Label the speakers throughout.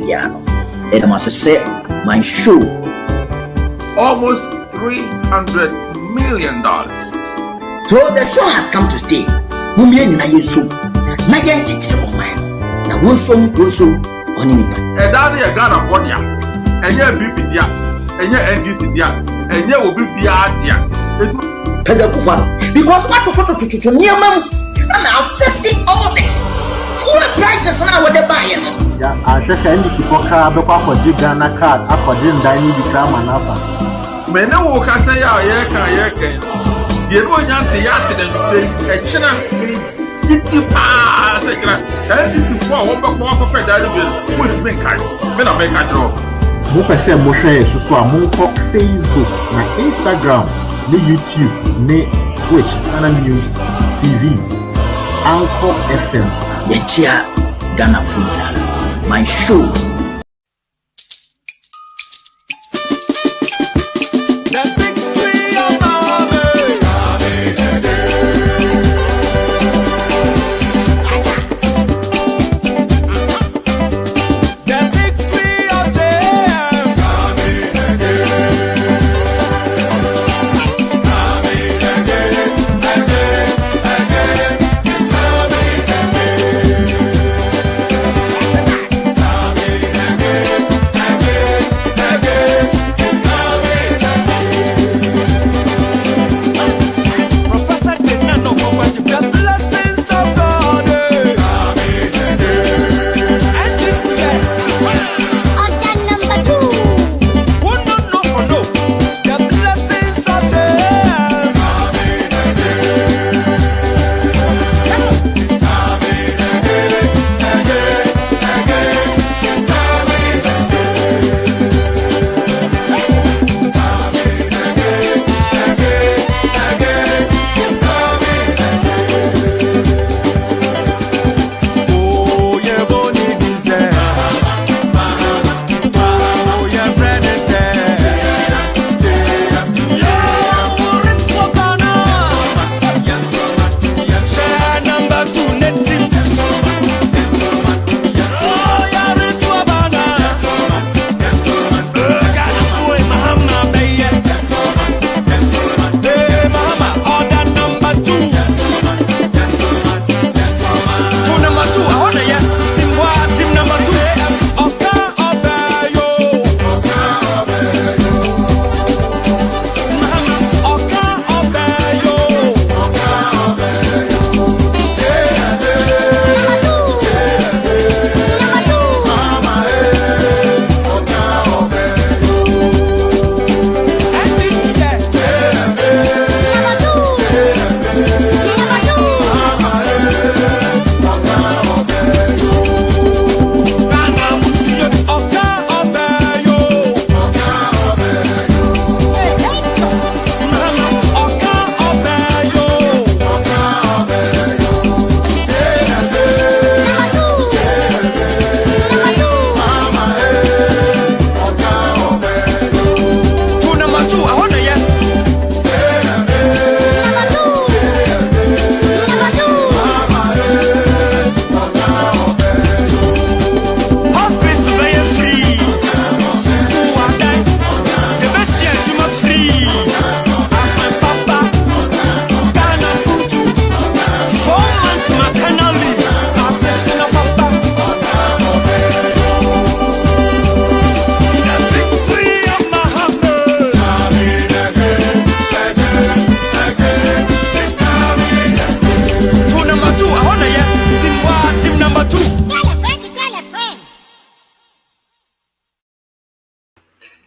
Speaker 1: piano. And I must say, my show.
Speaker 2: Almost $300 million.
Speaker 1: So the show has come to stay. Mummy na yeso. Na yen chiche o man. Na wonso oni nipa.
Speaker 2: E daddy e Ghana for dia. Enye BP dia. Enye NDC dia. Enye obi bia dia.
Speaker 1: President Kufano. Because what to near mom and affecting all this. Full prices now what they buy.
Speaker 3: Yeah, I just NDC for car for Ghana card for Dining the Kama Nasa.
Speaker 2: Mene wo kata ya ye kan. Ye no nya se ya te de e kina titi pa se kina NDC for wo be ko for daddy bill. Wo be kai. Me na make a draw.
Speaker 3: Mo pese mo share so mo Facebook na Instagram, na YouTube, na Twitch, TodayGhanaNews TV, Anchor FM.
Speaker 1: Yayra Ghana Football. My show.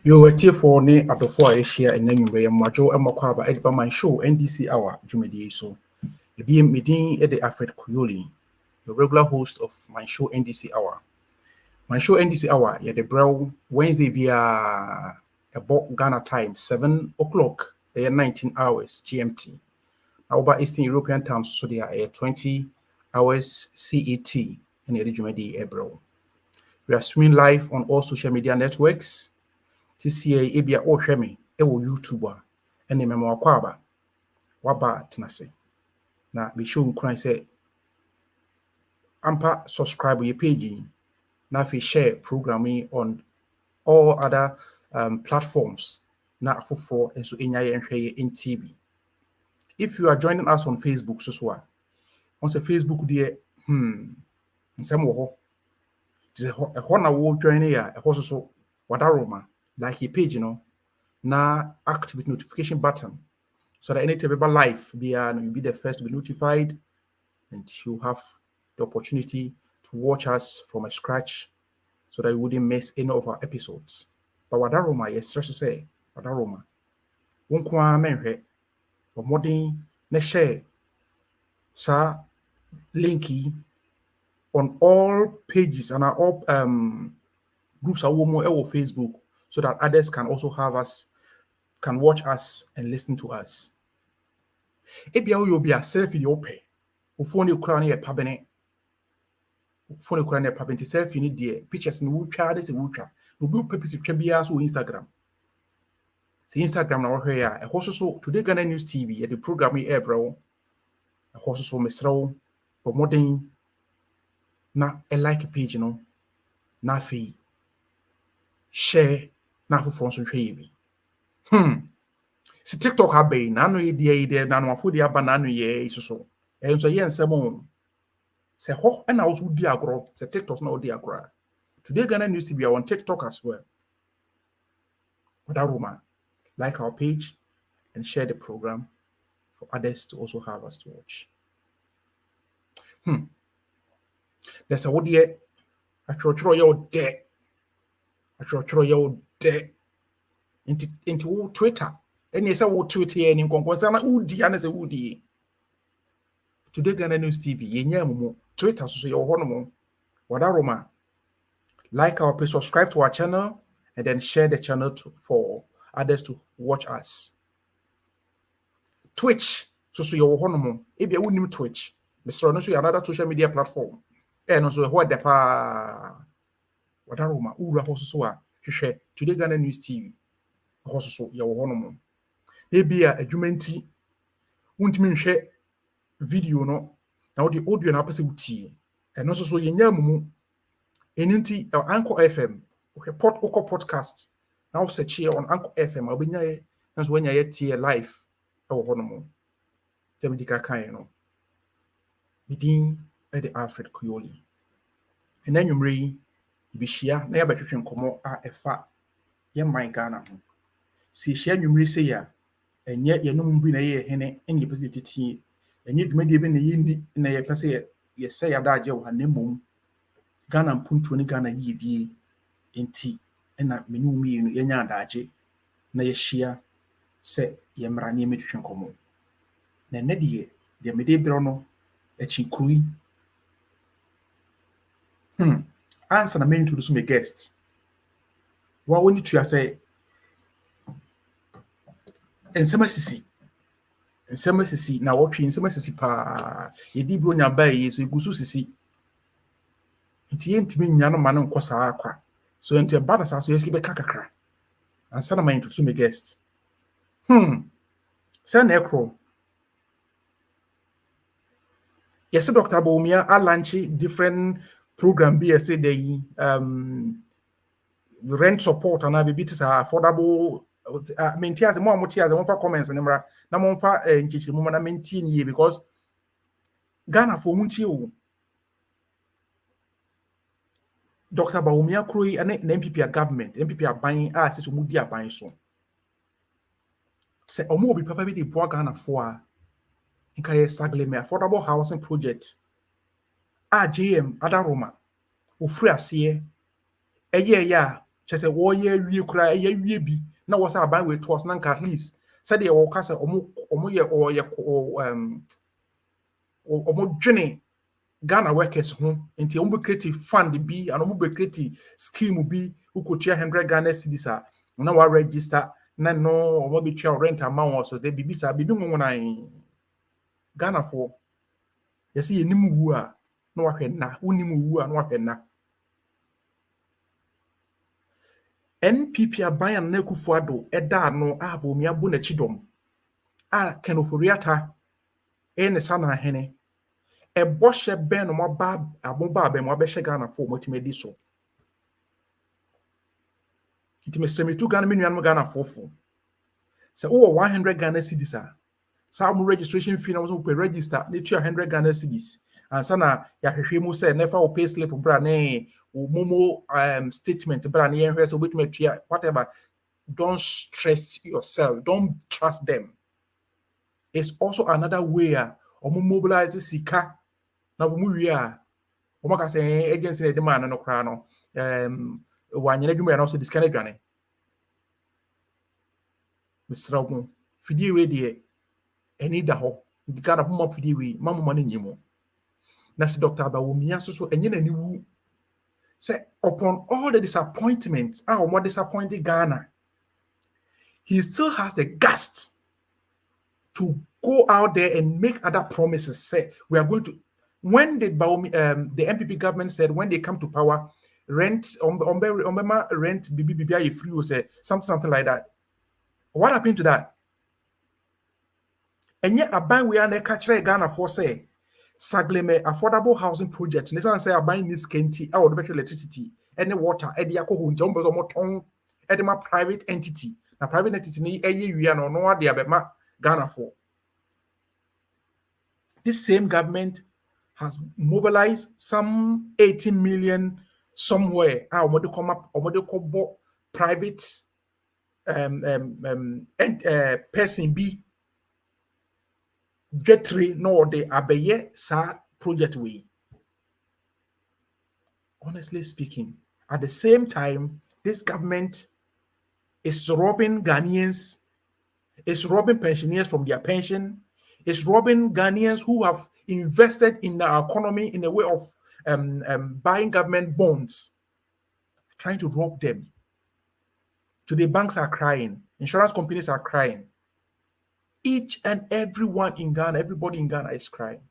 Speaker 4: You were here for ne at the 4 share and then you were Majo and Makwaba at MyShow NDC Hour, Jumedi. So, you be meeting at the Alfred Kuyoli, the regular host of MyShow NDC Hour. MyShow NDC Hour, yeah, the brow Wednesday via about Ghana time, 7 o'clock, 19 hours GMT. About Eastern European time, so they are 20 hours CET in the Jumedi Ebro. We are streaming live on all social media networks. TCA Ebia Oshemi, Ewo YouTuber, and the Memo Kwaba, Waba Tinase. Now, be sure you say, Ampa subscribe your page, Now if you share programming on all other platforms na for and so in TV. If you are joining us on Facebook, so once a Facebook there, some wo a ho na wo join here, a ho so wadaroma like a page, na activate notification button so that anytime we live, you'll be the first to be notified, and you have the opportunity to watch us from a scratch so that you wouldn't miss any of our episodes. But wadaroma, yes, just to say, wadaroma. Won kwa menhwe, but modern na share sa linky on all pages and all groups are more on Facebook so that others can also can watch us and listen to us. Ebia will be a selfie open. Phone you crown a pabene. Phone you crown a pabenti selfie need the pictures in wheelchair. This is wheelchair. No blue papers with Chebias or Instagram. The Instagram now here. A horse so today Ghana News TV at the program air bro. A horse so mesro but modern na a like page na fee share na for phone so bi. Si TikTok habe na no ye na no afodi aba na no ye so. E so ye nsem se ho na wo di agro se TikTok na wo di agro. Today Ghana News TV on TikTok as well. Wadaroma, like our page and share the program for others to also have us to watch. There's a word here. I throw your debt. Into Twitter. And yes, I will tweet here in Conquana Udi and as a woody. Today Ghana News TV, Yenyamo, Twitter, so your honomo. Wadaroma. Like our page, subscribe to our channel, and then share the channel for others to watch us. Twitch, so your honomo. If you wouldn't Twitch, Mr. Onosu, another social media platform. And also what the Wadaroma, Ura Hosoa, share Today Ghana News TV. Also your honomo. Maybe a jumenti won't mean share video no. Now the audio na pese uti. And also so yenyamu Enunti Anchor FM, okay, podcast. Now search here on Anchor FM. I'll be near that's when you hear live. Our honomo. Tebidika Kayano. Meeting at the Alfred Kuyoli. And then you may be share, never between Como a fa. Ye my Ghana. See, share you may say ya, and yet you know, be a hene any positivity, and yet maybe even a yindi in a class. Yes, say a dajo and nemo. Ghana mpuntu ni Ghana yidi enti ena menu mi yenya adaje na yeshia se yemra ni metwetwe komo na nedie de mede bro no echi krui answer na me introduce my guests wa woni tu ya say ensema sisi na wotwe ensema sisi pa yedi bro nya ba yi so igusu sisi nti yentimi nya no ma no nkosa akwa so enti bada sa so yeski be kakakra ansa na my introduce my guest say na ekro yes Dr. Bawumia a launch different program be say the rent support and be bit affordable maintain more motias and for comments and na mo fa nchichi mo na maintain ye because Ghana for munti o Dr. Bawumia Kroi and MPP government, MPP are buying us to mudi are buying so. Say omo be papa be the poor Ghana for in kaya sagle me affordable housing project. JM Adaroma o free asiye eye ya chese wo ye wie kura ye wie bi na wo sa ban we to us na at least said the wo kase omo ye o ye omo dwene Ghana workers home into omo creative fund bi and omo creative scheme bi who could share 100 Ghana cedis na wa register na no omo be share rent amount so they be mo na Ghana for you see enimu wu a na wa hwe na unimu wu a na wa hwe na NPP aban na Kufuado eda no Bawumia bu na chidom kenoforiata ne sana hene e boshe ben mo ba amoba be mo be she Ghana for motimedi so It Mr. Me 2 Ghana million Ghana for. So, oh, 100 Ghana cedis. Some registration fee now we register, need 100 Ghana cedis. And sana ya hwehwemu say never will pay slip bra na momo statement bra na yen so bit me whatever. Don't stress yourself. Don't trust them. It's also another way omo mobilize sika na wo mu wi a omo ka say agency na demand no kra no wanyere dwuma na so discount adwane misra ko fidie we de eni da ho Ghana mo fidie we mamu no nyimo na se Dr. Bawumia so enye na ni wu say upon all the disappointments omo disappointed Ghana, he still has the guts to go out there and make other promises. Say we are going to. When the MPP government said when they come to power, rent rent BBBI free or say something like that. What happened to that? And yet, a buy we are na catch Ghana for say Sagleme affordable housing project. This one say a buying this kenti or the better electricity, any water, any alcohol, any private entity. Na private entity ni we are no idea about Ghana for. This same government has mobilized some 18 million somewhere. Come up or private person B get no de abeye sa project way. Honestly speaking, at the same time, this government is robbing Ghanaians, is robbing pensioners from their pension, is robbing Ghanaians who have invested in the economy in a way of buying government bonds, trying to rob them. Today, banks are crying, insurance companies are crying. Each and everyone in Ghana, everybody in Ghana is crying.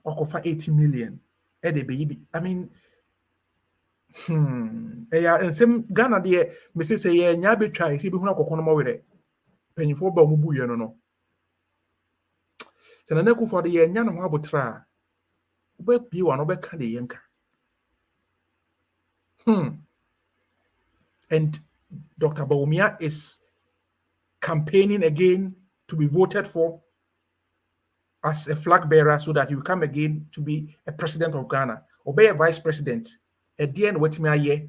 Speaker 4: Okofa 80 million. I mean, and some Ghana there, Mrs. Say, yeah, nyabe try, see, who no more with it. Penny for Bamubu, you know. So, the neck for the year, Yana Wabutra. Where be one over Candy Yanka. And Dr. Bawumia is campaigning again to be voted for as a flag bearer so that he will come again to be a president of Ghana or be a vice president. At the end, what me aye,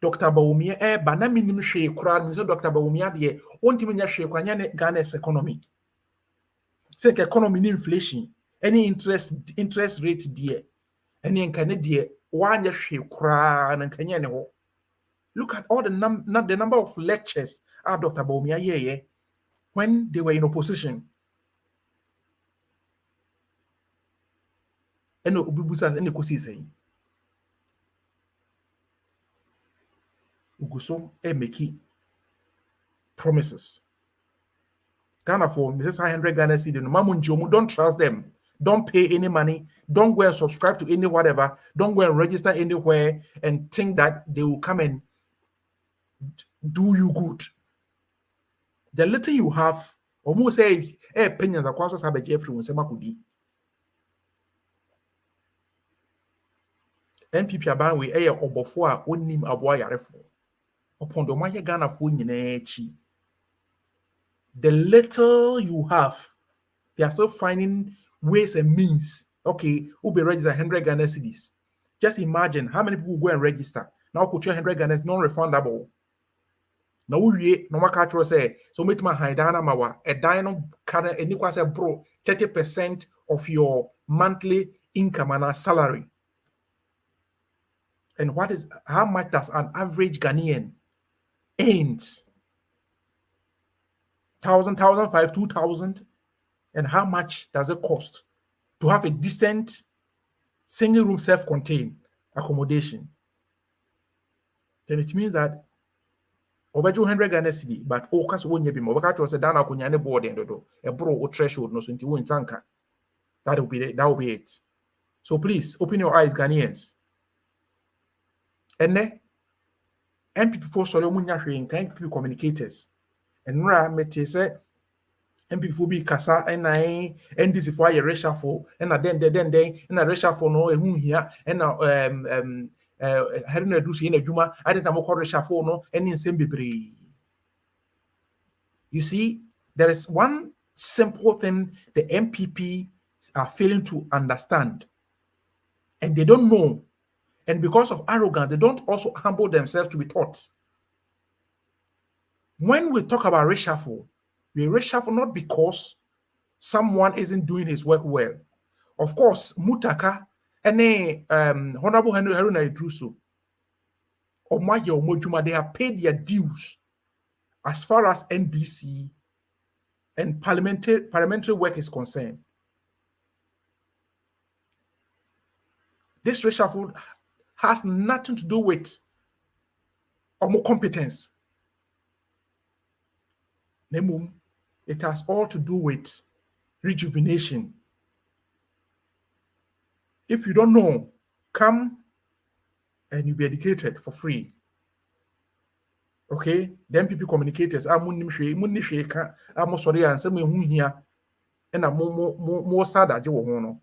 Speaker 4: Dr. Bawumia bana minim hwe kura so Dr. Bawumia de ontimi nya hwe kwanya ne Ghana's economy. Say economy ni inflation, any interest rate there, any nkane there wanya hwe kura na nkanya ne ho. Look at all the number of lectures Dr. Bawumia when they were in opposition. And Obibusa and Kosi saying Uguso make promises. Ghana for Mrs. 100 Ghana cedi no mamun jomu, don't trust them. Don't pay any money. Don't go and subscribe to any whatever. Don't go and register anywhere and think that they will come and do you good. The little you have, almost say, opinions across have a Jeffrey when Semakudi. MPP Abanwe Obofo onim aboa yarefo. Upon the Maya Ghana for chi. The little you have, they are still finding ways and means. Okay, who be register 100 Ghana cedis. Just imagine how many people go and register. Now put 100 Ghana is non-refundable. Now we no maka say so make my haidana mawa a dino can any say bro 30% of your monthly income and salary. And how much does an average Ghanaian earns? 1,000, 1,500, 2,000? And how much does it cost to have a decent single room self-contained accommodation? Then it means that over 200 Ghana cedi, but Okas won't be more. Because was a down akunyane board and a bro threshold no 21 tanka. That will be it. So please open your eyes, Ghanaians. And then MPP for sorry munya hwe kan MPP communicators. And ra mete say MPP for be kasa and I NDC for a reshuffle and then and a reshuffle no ehun hia and Haruna Dusi in a Juma, I didn't know Shafo, no, and in Sembibri. You see, there is one simple thing the MPP are failing to understand, and they don't know. And because of arrogance, they don't also humble themselves to be taught. When we talk about reshuffle, we reshuffle not because someone isn't doing his work well. Of course, Mutaka and Honorable Haruna Idrusu or Maya Omojuma, they have paid their dues as far as NDC and parliamentary work is concerned. This reshuffle has nothing to do with more competence. It has all to do with rejuvenation. If you don't know, come and you'll be educated for free. Okay? Then people communicators are I'm sorry, and some here and a more sad at you.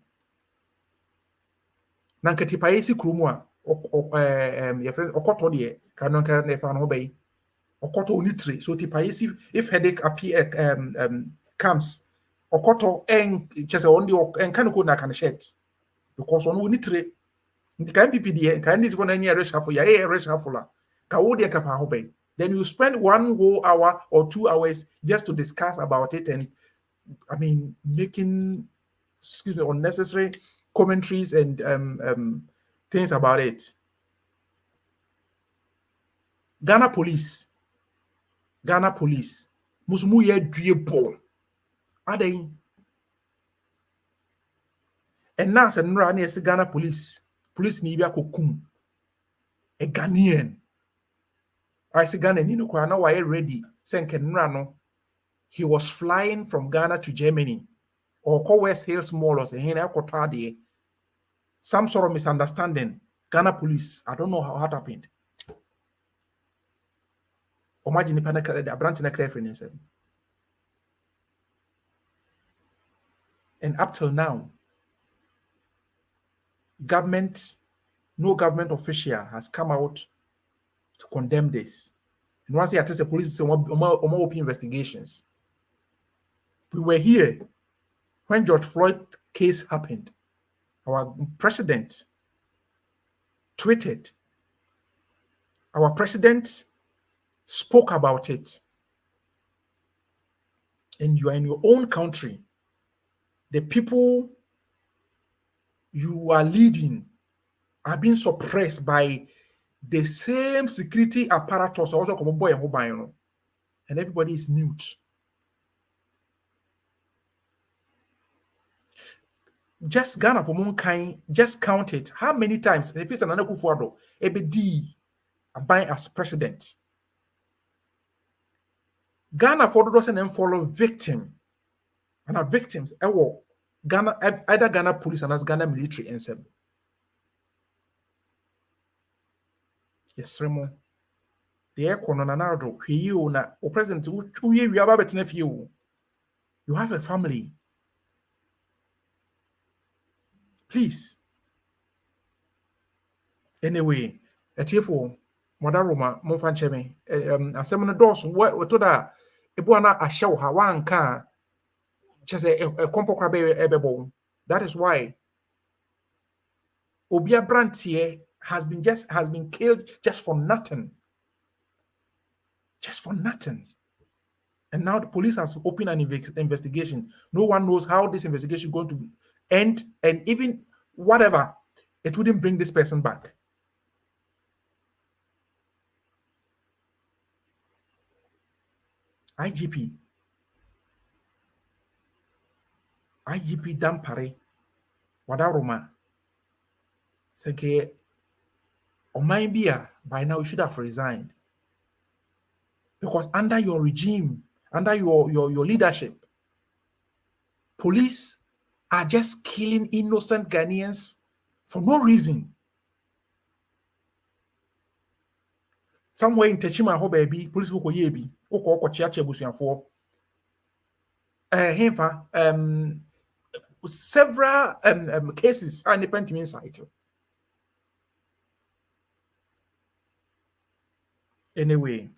Speaker 4: Nankati paesi krumwa your friend okoto de kanon ka ne fa no bay okoto onitri so ti paesi if headache appear comes okoto en chese on the en kan ko na kan shirt because on onitri nti kan pipi de kan this for na nya reshuffle ya reshuffle la ka wo de ka fa ho bay then you spend 1 whole hour or 2 hours just to discuss about it and making unnecessary commentaries and things about it. Ghana police, musumu ye dwebo. Adey. And now say nra na Ghana police ni bia kokum. A Ghanaian. I say Ghana ni no kwa na why ready. Say nra no. He was flying from Ghana to Germany or West Hills Mall or say here some sort of misunderstanding. Ghana police, I don't know how it happened. Imagine the branch in a reference. And up till now, no government official has come out to condemn this. And once he attends the police, more open investigations. We were here when George Floyd case happened. Our president tweeted. Our president spoke about it. And you are in your own country. The people you are leading are being suppressed by the same security apparatus also come boy and everybody is mute. Just Ghana for mankind, just count it. How many times if it's another Kufuado, EBD buying as president? Ghana for those and follow victim. And our victims, Ghana, either Ghana police and as Ghana military and seven. Yes, Remo. The air cononado, you na o president, who you have a nephew. You have a family. Please. Anyway, a tearful Modaroma, Monfancheme, a seminar doors, what to that? A buana a show her one car. Just a compo crabbe ebebo. That is why Obia Brantier has been killed just for nothing. Just for nothing. And now the police has opened an investigation. No one knows how this investigation is going to end, and even whatever, it wouldn't bring this person back. IGP Dampare Wadaroma Seke Omaibia, by now you should have resigned. Because under your regime, under your leadership, police are just killing innocent Ghanaians for no reason. Somewhere in Techima ho baby, police will yebi, oko chiache busianfo. Several cases are independent inside. Anyway,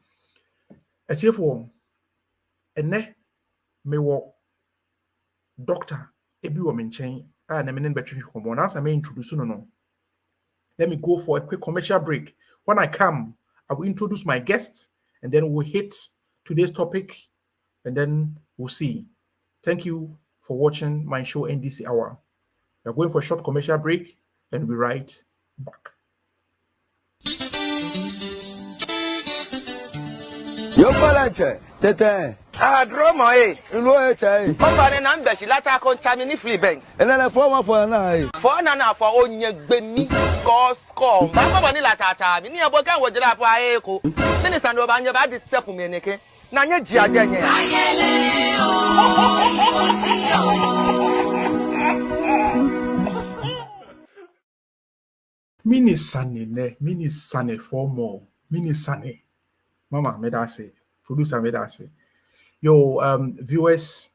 Speaker 4: a for me wo doctor ebi wo menchen na me ne betwe komo na asa me introduce no. Let me go for a quick commercial break. When I come, I will introduce my guests and then we'll hit today's topic and then we'll see. Thank you for watching my show NDC Hour. We're going for a short commercial break and we'll be right back.
Speaker 5: Yo palanche, tete.
Speaker 6: Dromo
Speaker 5: Ilo eche.
Speaker 6: Papa ne na mbeshi lata konta mi ni free bank.
Speaker 5: Elele forma for na
Speaker 6: For na for onye gbemi score. Ba papa ni lata mi ni ebo kan wo jira po aye ko. Ni sando ba nya ba di step mi neke. Na nya ji ade nye.
Speaker 4: Mini sane for more. Mini sane. Mama, medase. Producer medase. Yo, viewers,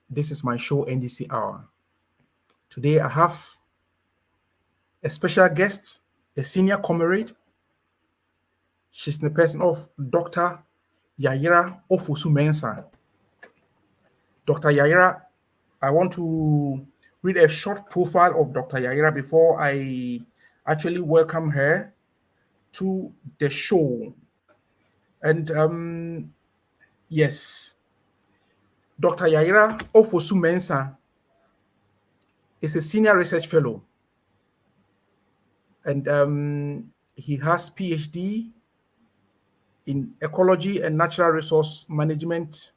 Speaker 4: this is my show NDC Hour. Today I have a special guest, a senior comrade. She's the person of Dr. Yayra Ofosu Mensah. Dr. Yayra, I want to read a short profile of Dr. Yayra before I actually welcome her to the show. And yes, Dr. Yayra Ofosu Mensah is a senior research fellow, and he has PhD in ecology and natural resource management.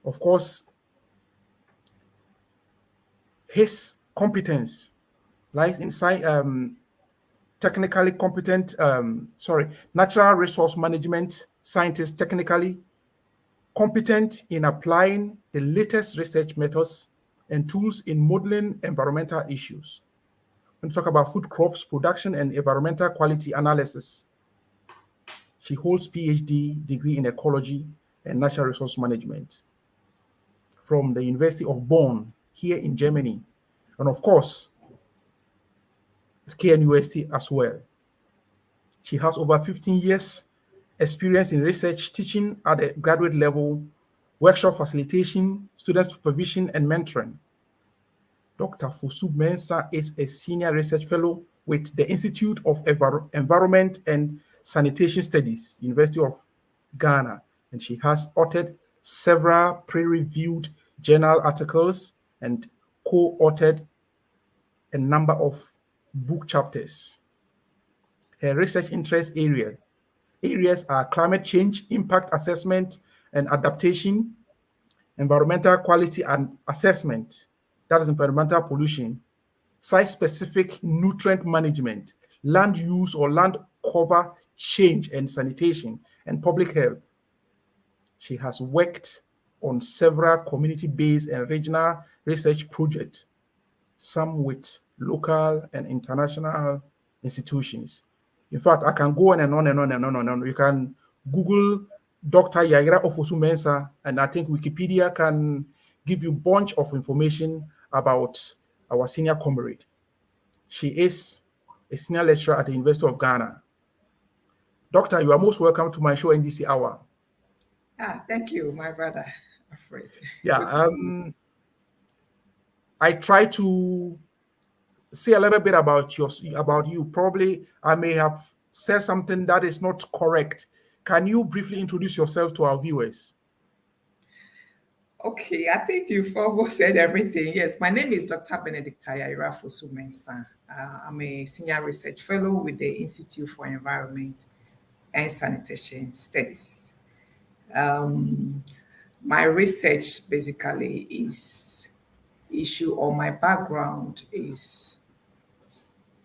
Speaker 4: Of course, his competence lies in technically competent, natural resource management scientist, technically competent in applying the latest research methods and tools in modeling environmental issues. When we talk about food crops, production, and environmental quality analysis, she holds PhD degree in ecology and natural resource management from the University of Bonn here in Germany. And of course, KNUST as well. She has over 15 years experience in research, teaching at the graduate level, workshop facilitation, student supervision, and mentoring. Dr. Fosu Mensah is a senior research fellow with the Institute of Environment and Sanitation Studies, University of Ghana, and she has authored several peer-reviewed journal articles and co-authored a number of book chapters. Her research interest areas are climate change, impact assessment and adaptation, environmental quality and assessment, that is environmental pollution, site-specific nutrient management, land use or land cover change and sanitation, and public health. She has worked on several community-based and regional research projects, some with local and international institutions. In fact, I can go on and on and on and on and on. You can Google Dr. Yayra Ofosu Mensah, and I think Wikipedia can give you a bunch of information about our senior comrade. She is a senior lecturer at the University of Ghana. Doctor, you are most welcome to my show NDC Hour.
Speaker 7: Thank you, my brother. Afraid.
Speaker 4: Yeah, I try to say a little bit about you. Probably I may have said something that is not correct. Can you briefly introduce yourself to our viewers?
Speaker 7: Okay, I think you've almost said everything. Yes, my name is Dr. Yayra Fosu Mensah. I'm a senior research fellow with the Institute for Environment and Sanitation Studies. My research basically is my background is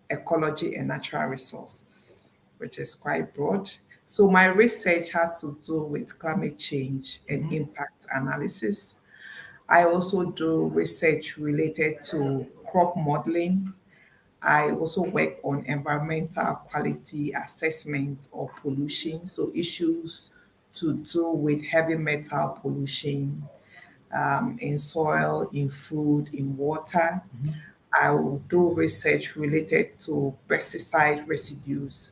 Speaker 7: ecology and natural resources, which is quite broad. So my research has to do with climate change and impact analysis. I also do research related to crop modeling. I also work on environmental quality assessment or pollution, so issues to do with heavy metal pollution in soil, in food, in water. I will do research related to pesticide residues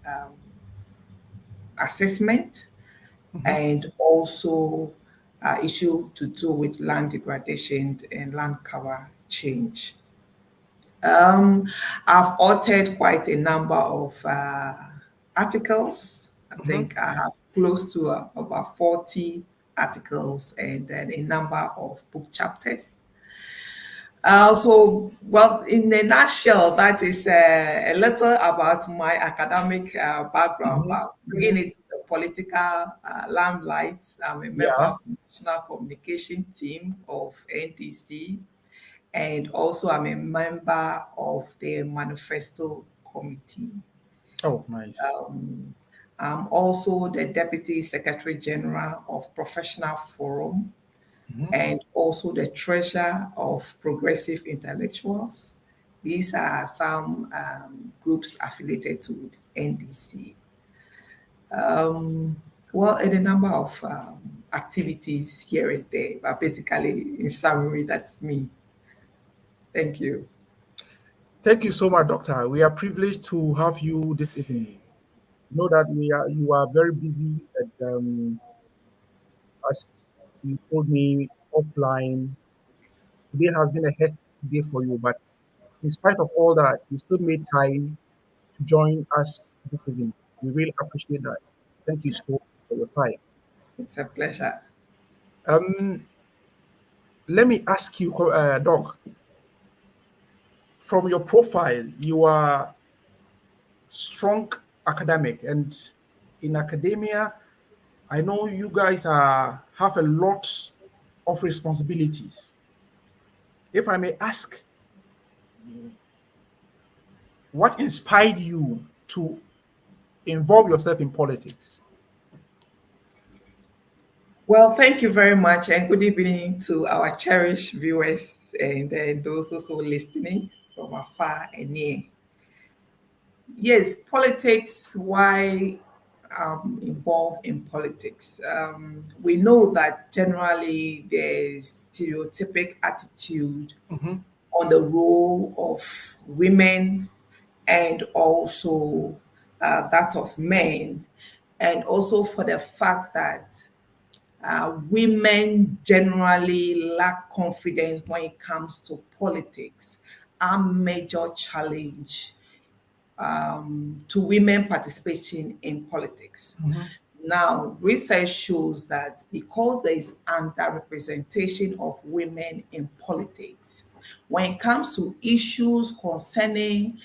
Speaker 7: assessment, and also issue to do with land degradation and land cover change. I've authored quite a number of articles. I think I have close to about 40 articles and then a number of book chapters. Well, in a nutshell, that is a little about my academic background, but bringing it to the political limelight. I'm a member
Speaker 4: Yeah.
Speaker 7: of the National Communication Team of NDC, and also I'm a member of the Manifesto Committee.
Speaker 4: Oh, nice.
Speaker 7: I'm also the Deputy Secretary General of Professional Forum and also the Treasurer of Progressive Intellectuals. These are some groups affiliated to NDC. Well, and a number of activities here and there, but basically, in summary, that's me. Thank you.
Speaker 4: Thank you so much, Doctor. We are privileged to have you this evening. Know that you are very busy, and as you told me offline, today has been a hectic day for you. But in spite of all that, you still made time to join us this evening. We really appreciate that. Thank you so much for your time.
Speaker 7: It's a pleasure.
Speaker 4: Um, Let me ask you, Doc. From your profile, you are strong academic, and in academia, I know you guys have a lot of responsibilities. If I may ask, what inspired you to involve yourself in politics?
Speaker 7: Well, thank you very much, and good evening to our cherished viewers and those also listening from afar and near. Yes, politics. Why involved in politics? We know that generally there's stereotypic attitude on the role of women and also that of men, and also for the fact that women generally lack confidence when it comes to politics. Our major challenge to women participating in politics. Now, research shows that because there is underrepresentation of women in politics, when it comes to issues concerning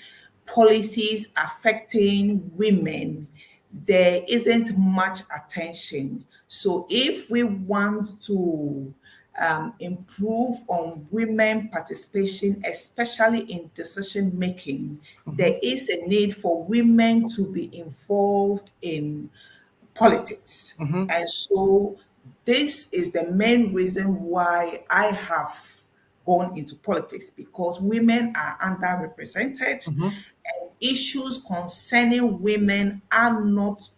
Speaker 7: policies affecting women, there isn't much attention. So, if we want to improve on women participation, especially in decision making, there is a need for women to be involved in politics. And so this is the main reason why I have gone into politics, because women are underrepresented and issues concerning women are not,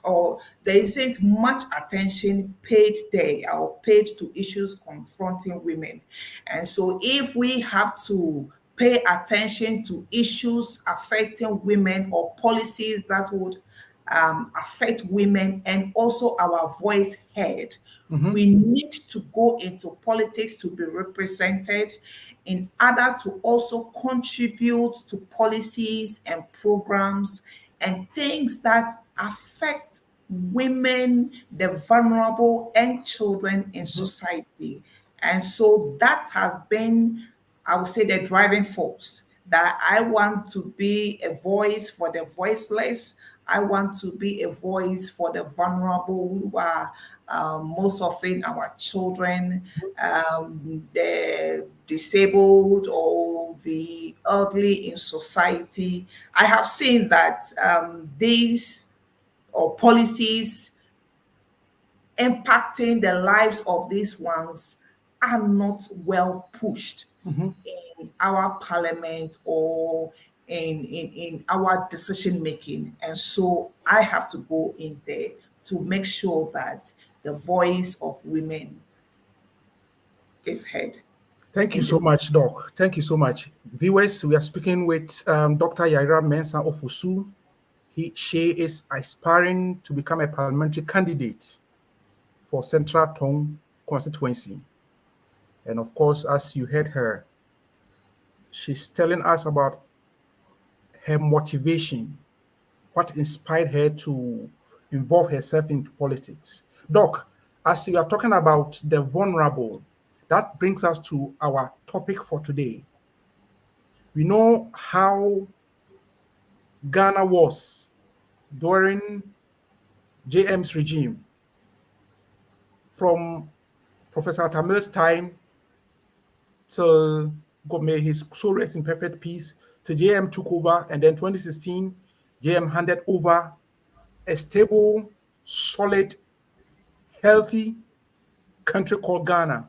Speaker 7: or there isn't much attention paid there or paid to issues confronting women. And so if we have to pay attention to issues affecting women or policies that would affect women and also our voice heard, we need to go into politics to be represented in order to also contribute to policies and programs and things that affect women, the vulnerable, and children in society. And so that has been, I would say, the driving force, that I want to be a voice for the voiceless. I want to be a voice for the vulnerable, who are most often our children, the disabled, or the elderly in society. I have seen that these or policies impacting the lives of these ones are not well pushed in our parliament or in our decision making. And so I have to go in there to make sure that the voice of women is heard.
Speaker 4: Thank you
Speaker 7: In
Speaker 4: so
Speaker 7: this,
Speaker 4: much, Doc. Thank you so much. Viewers, we are speaking with Dr. Yayra Mensah Ofusu. She is aspiring to become a parliamentary candidate for Central Tong constituency. And of course, as you heard her, she's telling us about her motivation, what inspired her to involve herself into politics. Doc, as you are talking about the vulnerable, that brings us to our topic for today. We know how Ghana was during JM's regime, from Professor Tamil's time till, God may his soul rest in perfect peace, till JM took over, and then 2016, JM handed over a stable, solid, healthy country called Ghana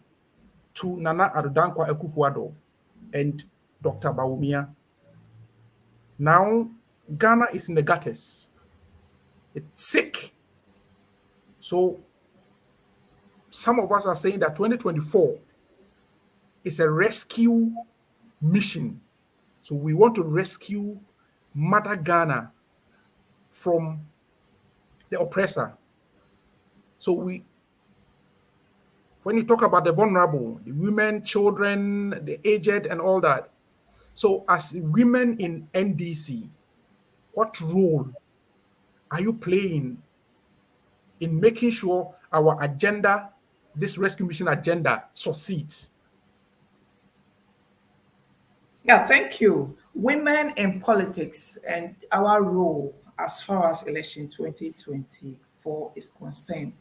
Speaker 4: to Nana Addo Dankwa Akufo-Addo and Dr. Bawumia. Now, Ghana is in the gutters. It's sick. So, some of us are saying that 2024 is a rescue mission. So, we want to rescue Mother Ghana from the oppressor. So, when you talk about the vulnerable, the women, children, the aged, and all that. So, as women in NDC, what role are you playing in making sure our agenda, this rescue mission agenda, succeeds?
Speaker 7: Yeah, thank you. Women in politics and our role as far as election 2024 is concerned.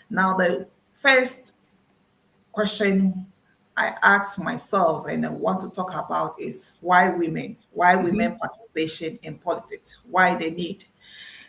Speaker 7: Now, the first question I ask myself and I want to talk about is why women? Why women participation in politics? Why they need?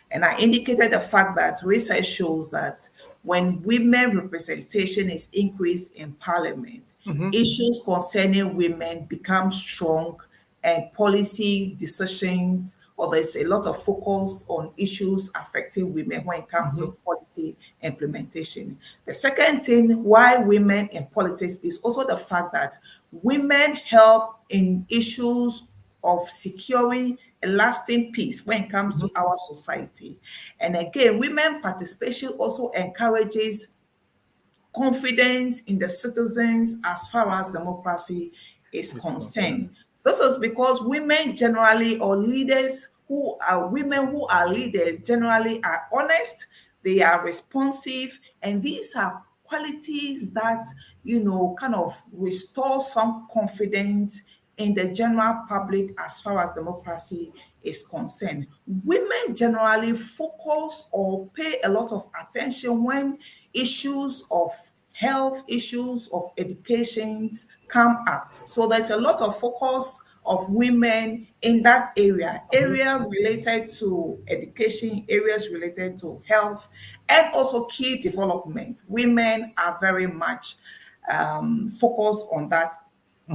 Speaker 7: And I indicated the fact that research shows that when women representation is increased in parliament, issues concerning women become strong and policy decisions, or there's a lot of focus on issues affecting women when it comes to policy implementation. The second thing why women in politics is also the fact that women help in issues of securing a lasting peace when it comes to our society. And again, women participation also encourages confidence in the citizens as far as democracy is concerned. This is because women generally, or leaders who are women who are leaders generally are honest, they are responsive, and these are qualities that, kind of restore some confidence in the general public as far as democracy is concerned. Women generally focus or pay a lot of attention when issues of health, issues of educations come up. So there's a lot of focus of women in that area related to education, areas related to health, and also key development. Women are very much focused on that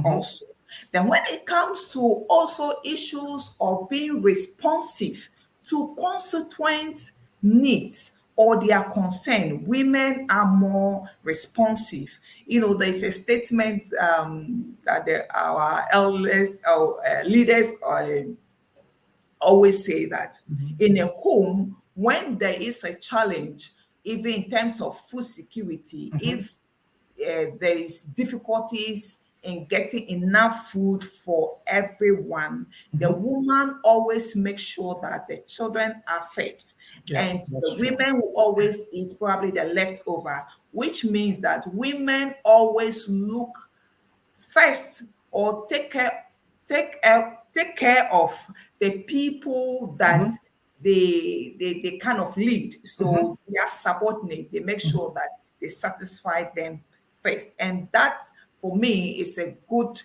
Speaker 7: also. Then when it comes to also issues of being responsive to constituents' needs or their concern, women are more responsive. There's a statement that our elders or leaders always say that in a home, when there is a challenge, even in terms of food security, if there is difficulties in getting enough food for everyone, the woman always makes sure that the children are fed.
Speaker 4: Yeah,
Speaker 7: and the
Speaker 4: that's true.
Speaker 7: women will always eat probably the leftover, which means that women always look first or take care of the people that they kind of lead. So their subordinate, they make sure that they satisfy them first. And that, for me, is a good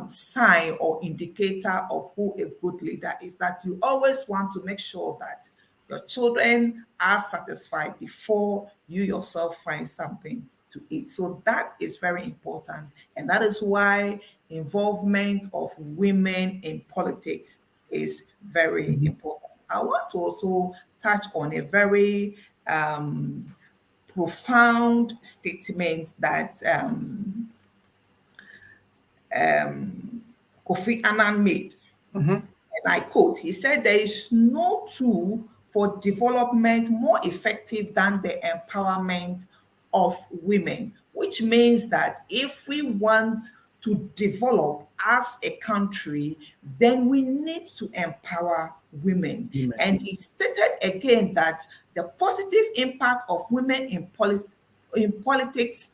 Speaker 7: sign or indicator of who a good leader is, that you always want to make sure that your children are satisfied before you yourself find something to eat. So that is very important. And that is why involvement of women in politics is very important. I want to also touch on a very profound statement that Kofi Annan made. And and I quote, he said, there is no tool for development more effective than the empowerment of women, which means that if we want to develop as a country, then we need to empower women. And he stated again that the positive impact of women in politics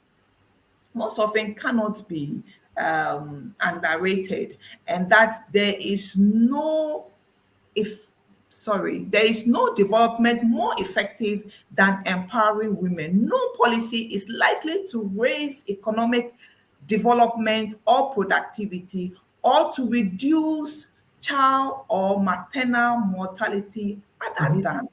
Speaker 7: most often cannot be underrated, and that there is no development more effective than empowering women. No policy is likely to raise economic development or productivity or to reduce child or maternal mortality other than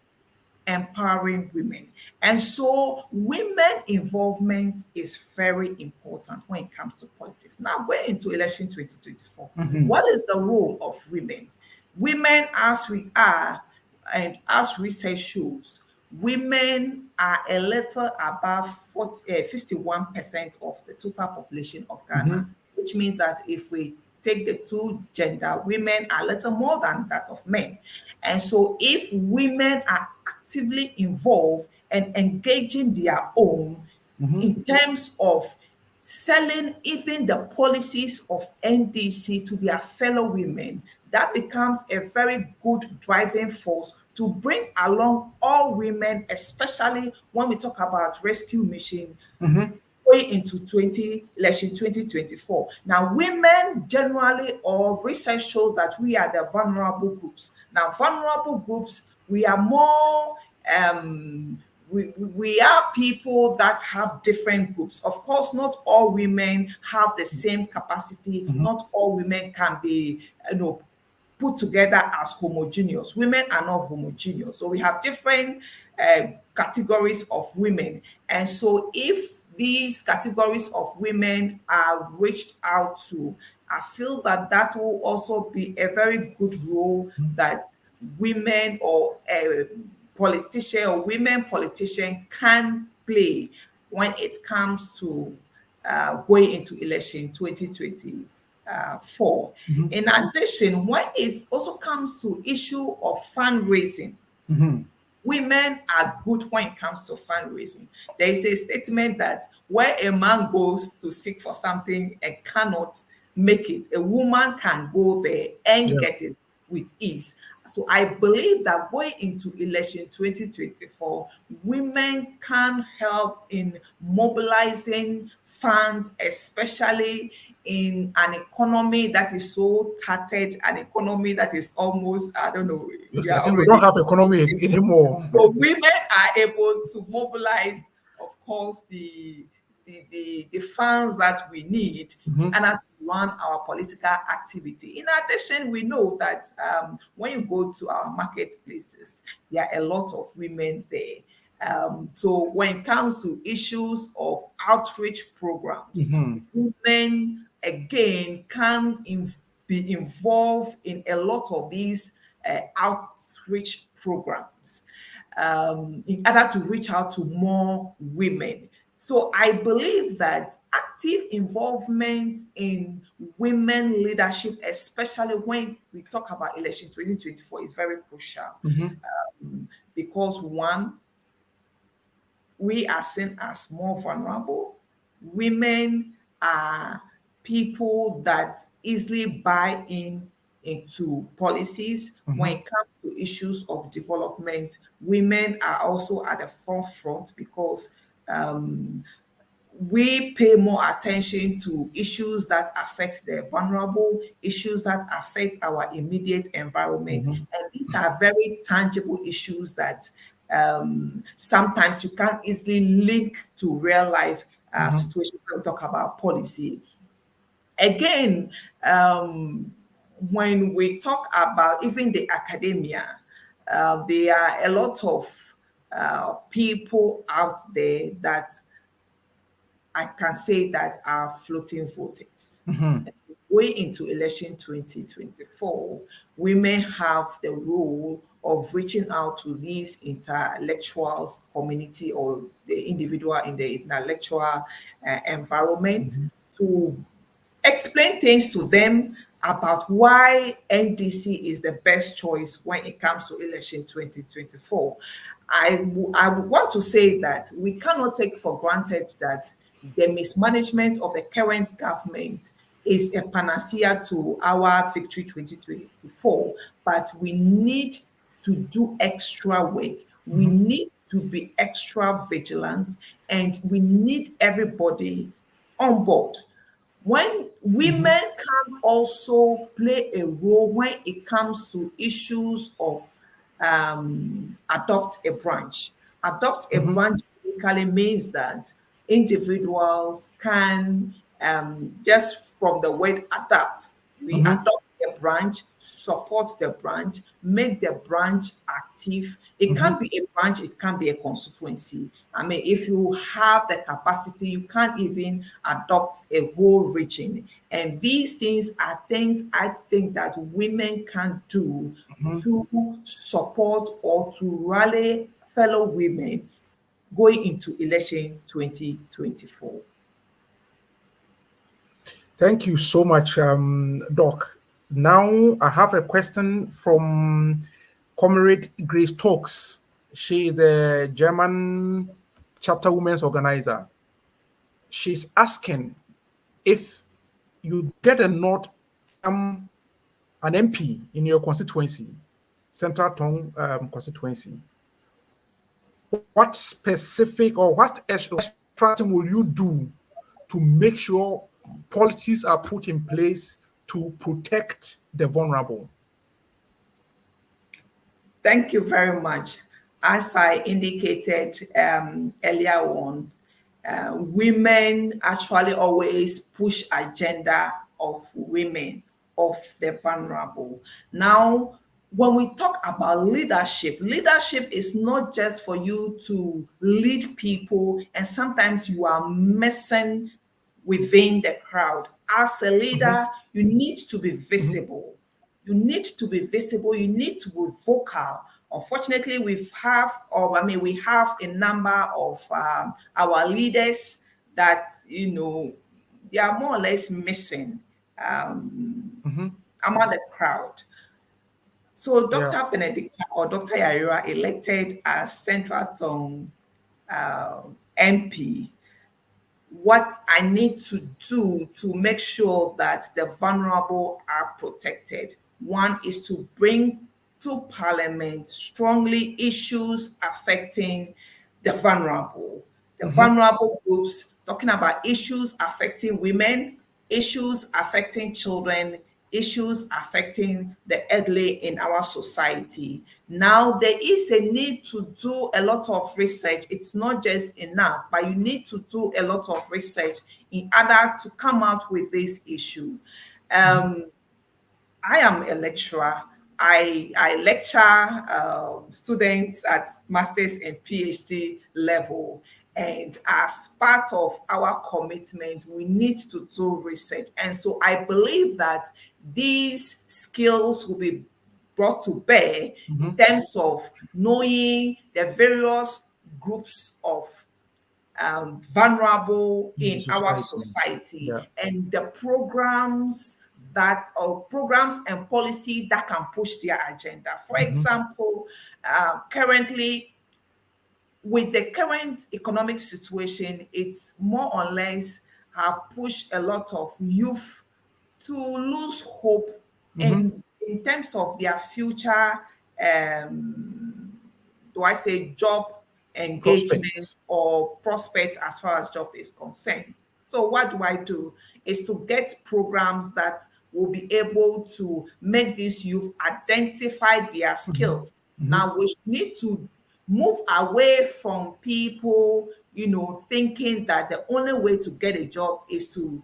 Speaker 7: empowering women. And so women involvement is very important when it comes to politics. Now we're into election 2024. What is the role of women? Women, as we are, and as research shows, women are a little above 51% of the total population of Ghana, which means that if we take the two gender, women are a little more than that of men. And so if women are actively involved and engaging their own in terms of selling even the policies of NDC to their fellow women, that becomes a very good driving force to bring along all women, especially when we talk about rescue mission going into election 2024. Now, women generally, or research shows that we are the vulnerable groups. Now, vulnerable groups, we are more we are people that have different groups. Of course, not all women have the same capacity. Not all women can be, put together as homogeneous. Women are not homogeneous. So we have different categories of women. And so if these categories of women are reached out to, I feel that that will also be a very good role that women or politician or women politician can play when it comes to going into election 2024. In addition, when it also comes to issue of fundraising, women are good when it comes to fundraising. There is a statement that where a man goes to seek for something and cannot make it, a woman can go there and get it with ease. So I believe that going into election 2024, women can help in mobilizing funds, especially in an economy that is so tattered, an economy that is almost, I don't know.
Speaker 4: We don't have economy anymore.
Speaker 7: So women are able to mobilize, of course, the funds that we need and to run our political activity. In addition, we know that when you go to our marketplaces, there are a lot of women there. So when it comes to issues of outreach programs, women again can be involved in a lot of these outreach programs in order to reach out to more women. So I believe that active involvement in women leadership, especially when we talk about election 2024, is very crucial. Because one, we are seen as more vulnerable. Women are people that easily buy into policies. When it comes to issues of development, women are also at the forefront because we pay more attention to issues that affect the vulnerable, issues that affect our immediate environment. And these are very tangible issues that sometimes you can't easily link to real life situations when we talk about policy. Again, when we talk about even the academia, there are a lot of people out there that I can say that are floating voters. Going into election 2024, women have the role of reaching out to these intellectuals community or the individual in the intellectual environment to explain things to them about why NDC is the best choice when it comes to election 2024. I would want to say that we cannot take for granted that the mismanagement of the current government is a panacea to our victory 2024, but we need to do extra work. We need to be extra vigilant, and we need everybody on board. When women can also play a role when it comes to issues of adopt a branch. Adopt a branch basically means that individuals can just from the word adapt, we adopt the branch, support the branch, make the branch active. It can be a branch, it can be a constituency. I mean, if you have the capacity, you can't even adopt a whole region. And these things are things I think that women can do to support or to rally fellow women going into election 2024.
Speaker 4: Thank you so much, Doc. Now I have a question from Comrade Grace Talks. She is the German chapter women's organizer. She's asking if you get a nod, an MP in your constituency, Central Tongue constituency, what specific or what extra thing will you do to make sure policies are put in place to protect the vulnerable?
Speaker 7: Thank you very much. As I indicated earlier on, women actually always push agenda of women, of the vulnerable. Now, when we talk about leadership, leadership is not just for you to lead people, and sometimes you are messing within the crowd. As a leader, you need to be visible. You need to be visible. You need to be vocal. Unfortunately, we have a number of our leaders that, they are more or less missing among the crowd. So Dr. Benedicta or Dr. Yayra, elected as Central Tongue MP, what I need to do to make sure that the vulnerable are protected. One is to bring to Parliament strongly issues affecting the vulnerable. The vulnerable groups, talking about issues affecting women, issues affecting children, issues affecting the elderly in our society. Now, there is a need to do a lot of research. It's not just enough, but you need to do a lot of research in order to come out with this issue. I am a lecturer. I lecture students at master's and PhD level. And as part of our commitment, we need to do research. And so I believe that these skills will be brought to bear in terms of knowing the various groups of vulnerable in our society and the programs and policy that can push their agenda. For example, currently, with the current economic situation, it's more or less pushed a lot of youth to lose hope in terms of their future, job engagement or prospects as far as job is concerned. So what do? Is to get programs that will be able to make these youth identify their skills. Now, we need to move away from people, thinking that the only way to get a job is to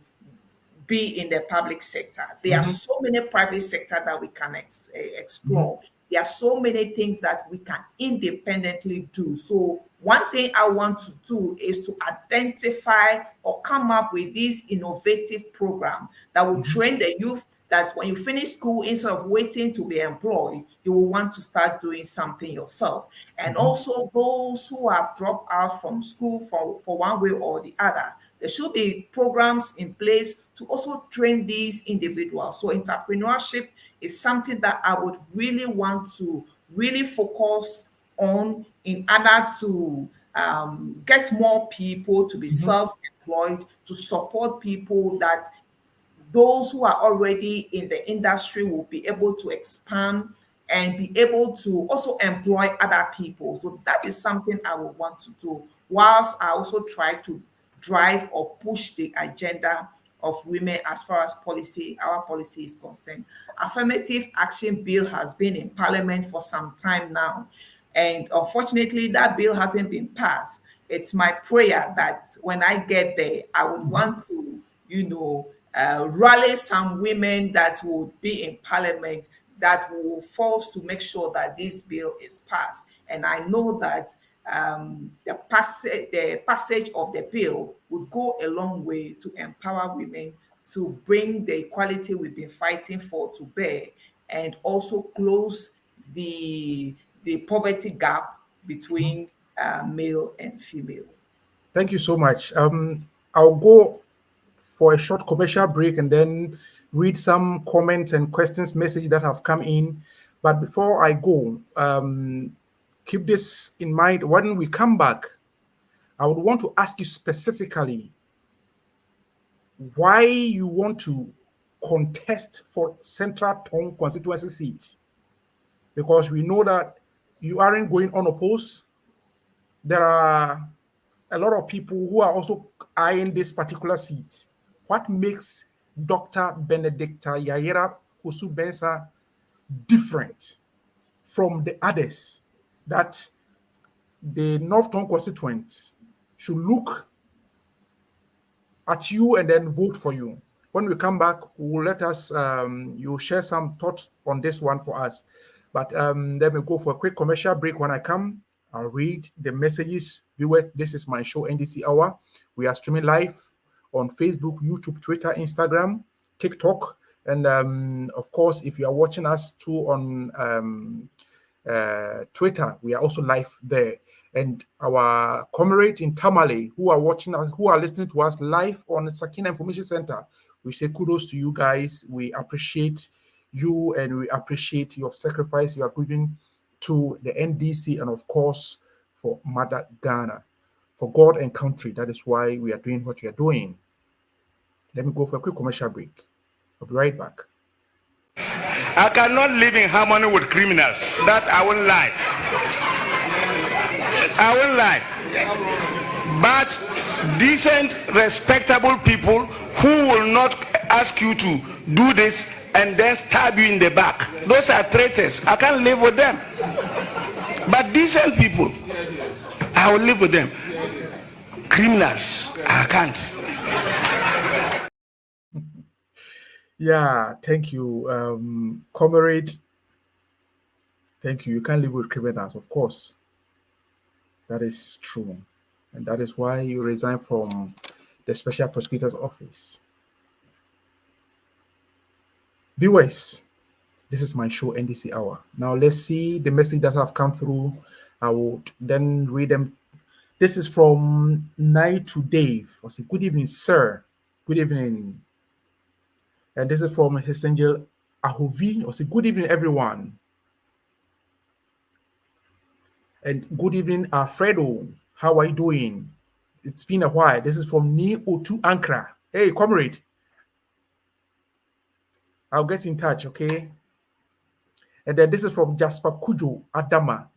Speaker 7: be in the public sector. There are so many private sector that we can explore. There are so many things that we can independently do. So one thing I want to do is to identify or come up with this innovative program that will train the youth that when you finish school, instead of waiting to be employed, you will want to start doing something yourself. And also those who have dropped out from school for one way or the other, there should be programs in place to also train these individuals. So entrepreneurship is something that I would really want to really focus on in order to get more people to be self-employed, to support people that those who are already in the industry will be able to expand and be able to also employ other people. So that is something I would want to do, whilst I also try to drive or push the agenda of women as far as our policy is concerned. Affirmative action bill has been in parliament for some time now, and unfortunately that bill hasn't been passed. It's my prayer that when I get there, I would want to, rally some women that would be in parliament that will force to make sure that this bill is passed. And I know that the passage of the bill would go a long way to empower women to bring the equality we've been fighting for to bear, and also close the poverty gap between male and female.
Speaker 4: Thank you so much. I'll go for a short commercial break and then read some comments and questions, messages that have come in. But before I go, keep this in mind. When we come back, I would want to ask you specifically why you want to contest for Central Tong constituency seat. Because we know that you aren't going unopposed. There are a lot of people who are also eyeing this particular seat. What makes Dr. Benedicta Yayra Mensah different from the others that the North Tong constituents should look at you and then vote for you? When we come back, we'll let us, you share some thoughts on this one for us. But let me go for a quick commercial break. When I come, I'll read the messages. Viewers, this is my show, NDC Hour. We are streaming live on Facebook, YouTube, Twitter, Instagram, TikTok. And of course, if you are watching us too on Twitter, we are also live there. And our comrades in Tamale who are watching us, who are listening to us live on the Sakina Information Center, we say kudos to you guys. We appreciate you and we appreciate your sacrifice you are giving to the NDC and of course for Mother Ghana, for God and country. That is why we are doing what we are doing. Let me go for a quick commercial break. I'll be right back.
Speaker 8: I cannot live in harmony with criminals. That I won't lie. I won't lie. But decent, respectable people who will not ask you to do this and then stab you in the back. Those are traitors. I can't live with them. But decent people, I will live with them. Criminals, I can't.
Speaker 4: Yeah, thank you, comrade. Thank you. You can't live with criminals, of course. That is true. And that is why you resign from the Special Prosecutor's Office. Viewers, this is my show, NDC Hour. Now let's see the message that have come through. I will then read them. This is from Night to Dave. I say, good evening, sir. Good evening. And this is from his angel Ahovi. I say, good evening, everyone. And good evening, Alfredo. How are you doing? It's been a while. This is from Ni Otu Ankara. Hey, comrade. I'll get in touch, okay? And then this is from Jasper Kujo Adama.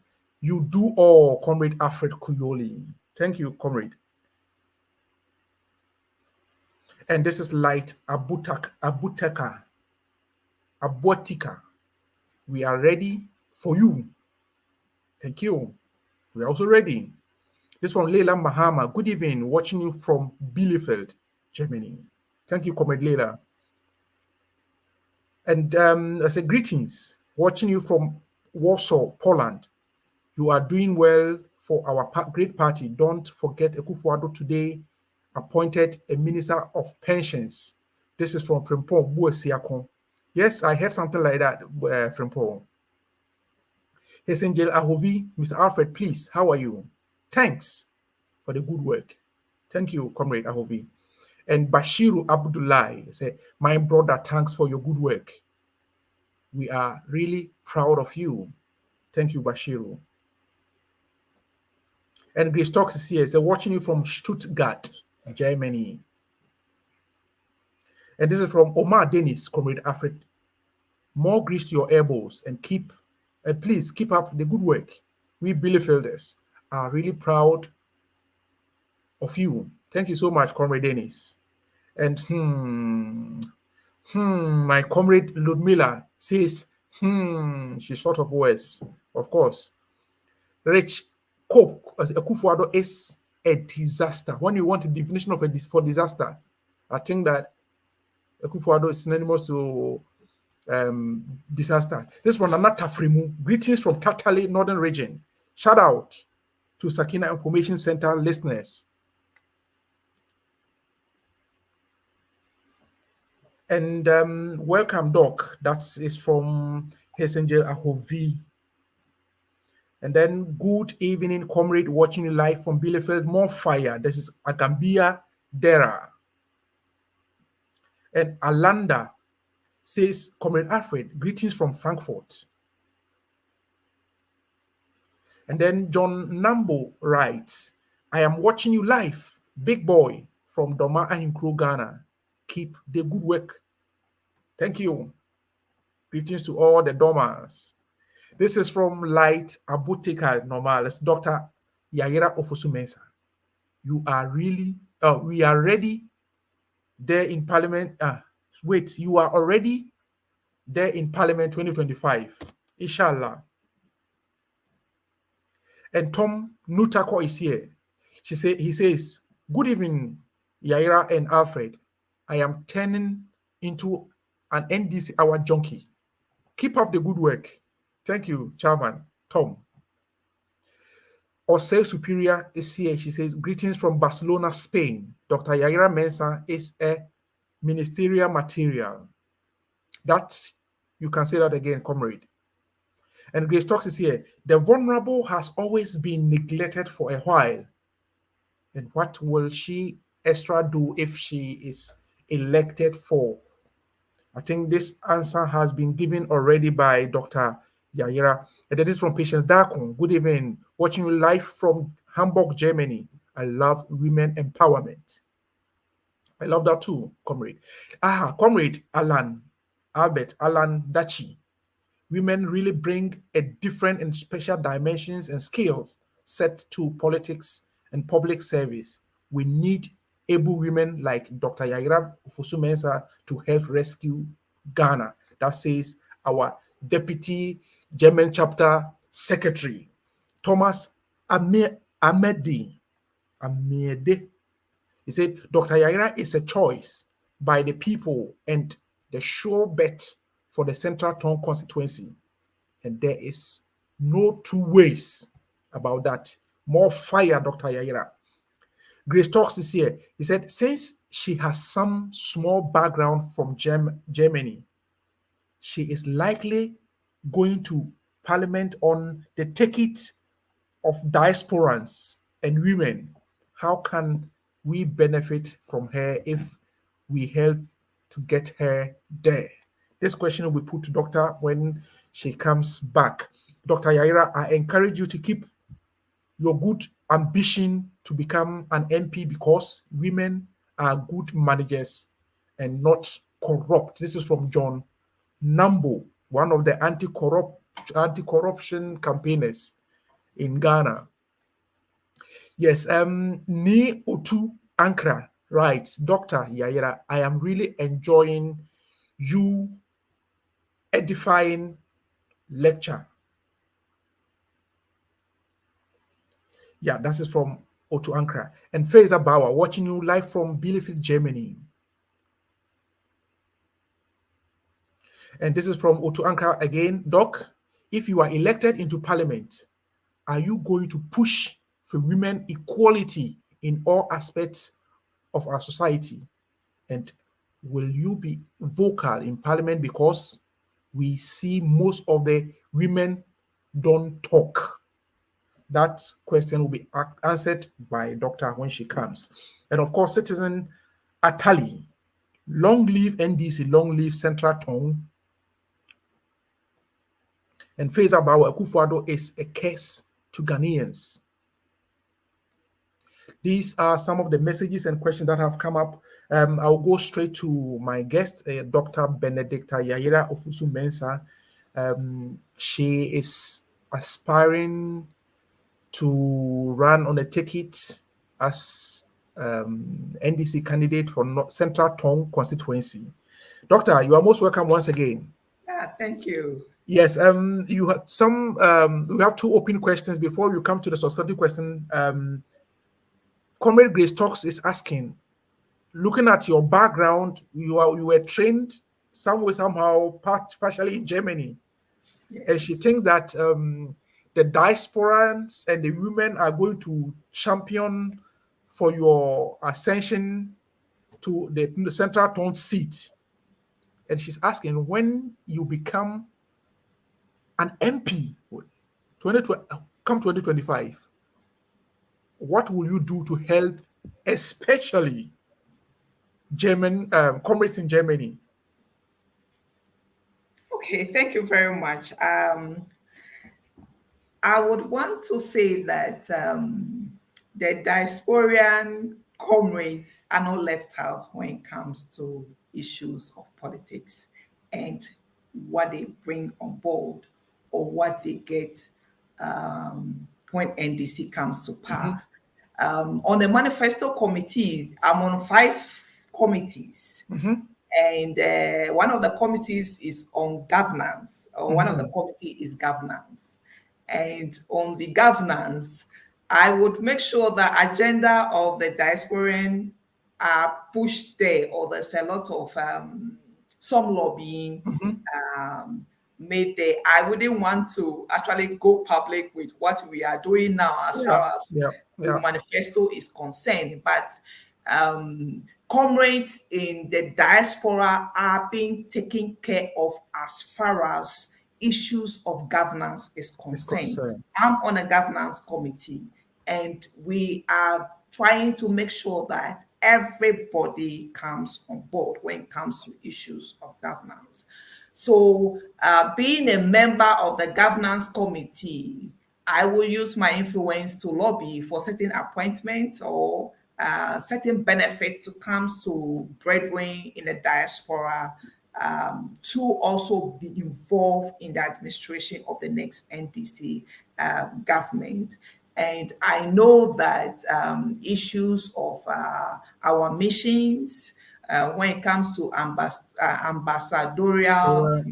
Speaker 4: You do all, Comrade Alfred Kuyoli. Thank you, comrade. And this is Light Abutika. We are ready for you. Thank you. We are also ready. This from Leila Mahama. Good evening. Watching you from Bielefeld, Germany. Thank you, Comrade Leila. And I say greetings. Watching you from Warsaw, Poland. You are doing well for our great party. Don't forget Akufo-Addo today appointed a minister of pensions. This is from Frimpong Buesiakon. Yes, I heard something like that, Frimpong. His angel Ahovi, Mr. Alfred, please, how are you? Thanks for the good work. Thank you, Comrade Ahovi. And Bashiru Abdullahi said, my brother, thanks for your good work. We are really proud of you. Thank you, Bashiru. And Grace Talks is here. They're watching you from Stuttgart, Germany. And this is from Omar Dennis, Comrade Alfred. More grease to your elbows and please keep up the good work. We Bielefielders are really proud of you. Thank you so much, Comrade Dennis. And my comrade Ludmila says, she's short of words, of course. Rich Cope Akufo-Addo is a disaster. When you want a definition of for disaster, I think that Akufo-Addo is synonymous to disaster. This one, Nana Tafrimu. Greetings from Tatale, Northern Region. Shout out to Sakina Information Center listeners. And welcome, Doc. That is from Hessenger Ahovi. And then good evening, comrade, watching you live from Bielefeld. More fire. This is Agambia Dera. And Alanda says, Comrade Alfred, greetings from Frankfurt. And then John Nambo writes, I am watching you live, big boy, from Doma Ahinkro, Ghana. Keep the good work. Thank you. Greetings to all the Domas. This is from Light Abutika Normales, Dr. Yayra Ofosu Mensah. You are really, we are ready there in Parliament. You are already there in Parliament 2025. Inshallah. And Tom Nutako is here. He says, good evening, Yayra and Alfred. I am turning into an NDC Hour junkie. Keep up the good work. Thank you, Chairman Tom. Osei Superior is here. She says, greetings from Barcelona, Spain. Dr. Yayra Mensah is a ministerial material. That, you can say that again, comrade. And Grace Talks is here. The vulnerable has always been neglected for a while. And what will she extra do if she is elected for? I think this answer has been given already by Dr. Yayra. And that is from Patience Darkon. Good evening. Watching you live from Hamburg, Germany. I love women empowerment. I love that too, comrade. Comrade Albert Alan Dachi. Women really bring a different and special dimensions and skills set to politics and public service. We need able women like Dr. Yayra Ofosu Mensah to help rescue Ghana. That says our Deputy German Chapter Secretary, Thomas Amede. He said, Dr. Yayra is a choice by the people and the sure bet for the Central Town constituency. And there is no two ways about that. More fire, Dr. Yayra. Grace Talks is here. He said, since she has some small background from Germany, she is likely going to Parliament on the ticket of diasporans and women. How can we benefit from her if we help to get her there? This question will be put to Doctor when she comes back. Dr. Yayra, I encourage you to keep your good ambition to become an MP because women are good managers and not corrupt. This is from John Nambo, one of the anti-corruption campaigners in Ghana. Yes, Ni Otu Ankra writes, Dr. Yayra, I am really enjoying you edifying lecture. Yeah, that is from Otu Ankra. And Faiza Bauer, watching you live from Bielefeld, Germany. And this is from Otu Ankra again. Doc, if you are elected into Parliament, are you going to push for women equality in all aspects of our society? And will you be vocal in Parliament because we see most of the women don't talk? That question will be answered by Doctor when she comes. And of course, citizen Atali, long live NDC, long live Central Tongue. And Faisal Abawa Akufo-Addo is a curse to Ghanaians. These are some of the messages and questions that have come up. I'll go straight to my guest, Dr. Benedicta Yayra Ofusu Mensah. She is aspiring to run on a ticket as NDC candidate for Central Tongue constituency. Doctor, you are most welcome once again.
Speaker 7: Thank you.
Speaker 4: Yes, you have some. We have two open questions before we come to the substantive question. Comrade Grace Talks is asking, looking at your background, you were trained some way somehow partially in Germany,
Speaker 7: Yes.
Speaker 4: and she thinks that the diasporans and the women are going to champion for your ascension to the Central Tongue seat, and she's asking when you become an MP, come 2025. What will you do to help, especially German comrades in Germany?
Speaker 7: Okay, thank you very much. I would want to say that the diasporan comrades are not left out when it comes to issues of politics and what they bring on board or what they get when NDC comes to power. On the manifesto committees, I'm on 5 committees. And one of the committees is on governance, or one of the committee is governance. And on the governance, I would make sure the agenda of the diasporan are pushed there, or there's a lot of some lobbying made there. I wouldn't want to actually go public with what we are doing now as far as the manifesto is concerned, but comrades in the diaspora are being taken care of as far as issues of governance is concerned. I'm on a governance committee, and we are trying to make sure that everybody comes on board when it comes to issues of governance. So being a member of the governance committee, I will use my influence to lobby for certain appointments or certain benefits to come to brethren in the diaspora to also be involved in the administration of the next NDC government. And I know that issues of our missions, when it comes to ambassadorial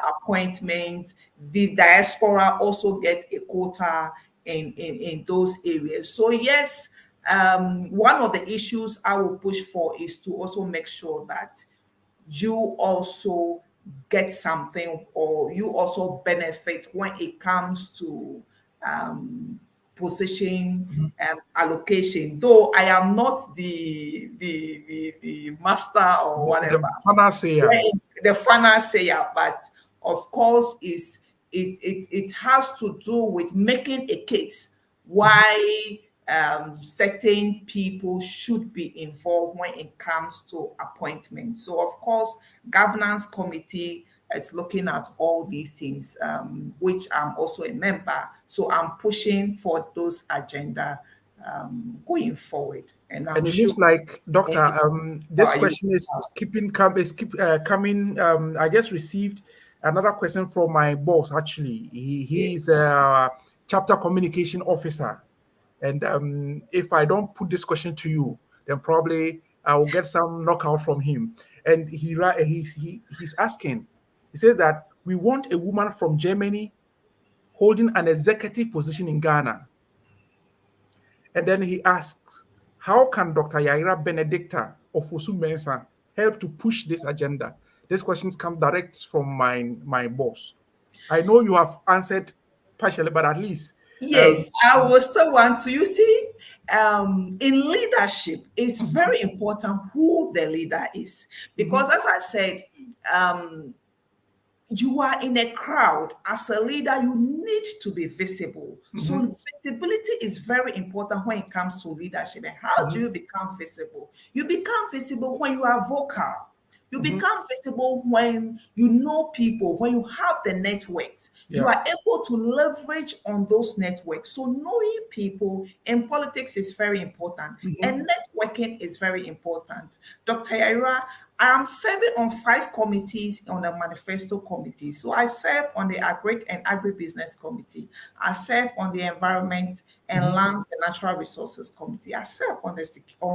Speaker 7: appointments, the diaspora also gets a quota in those areas. So yes, one of the issues I will push for is to also make sure that you also get something, or you also benefit when it comes to position allocation. Though I am not the master or whatever, the financier, but of course it has to do with making a case why certain people should be involved when it comes to appointments. So of course, governance committee is looking at all these things, which I'm also a member. So I'm pushing for those agenda going forward. And
Speaker 4: it looks like, Doctor, this question is coming. I just received another question from my boss. Actually, he is a chapter communication officer. And if I don't put this question to you, then probably I will get some knockout from him. And he's asking, he says that we want a woman from Germany holding an executive position in Ghana. And then he asks, how can Dr. Yayra Benedicta Ofusu Mensah help to push this agenda? These questions come direct from my boss. I know you have answered partially, but at least
Speaker 7: yes, I will still want to. You see, in leadership, it's very important who the leader is, because as I said, you are in a crowd. As a leader, you need to be visible. So visibility is very important when it comes to leadership. And how do you become visible? You become visible when you are vocal. You become visible when you know people, when you have the networks. You are able to leverage on those networks. So knowing people in politics is very important, and networking is very important. Dr. Yayra, I am serving on 5 committees on the manifesto committee. So I serve on the Agric and Agribusiness Committee. I serve on the Environment and Lands and Natural Resources Committee. I serve on the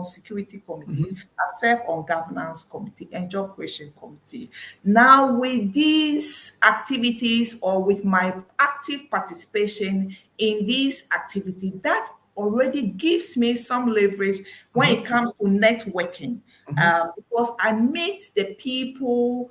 Speaker 7: Security Committee. I serve on Governance Committee and Job Creation Committee. Now, with these activities, or with my active participation in these activities, that already gives me some leverage when it comes to networking, because I meet the people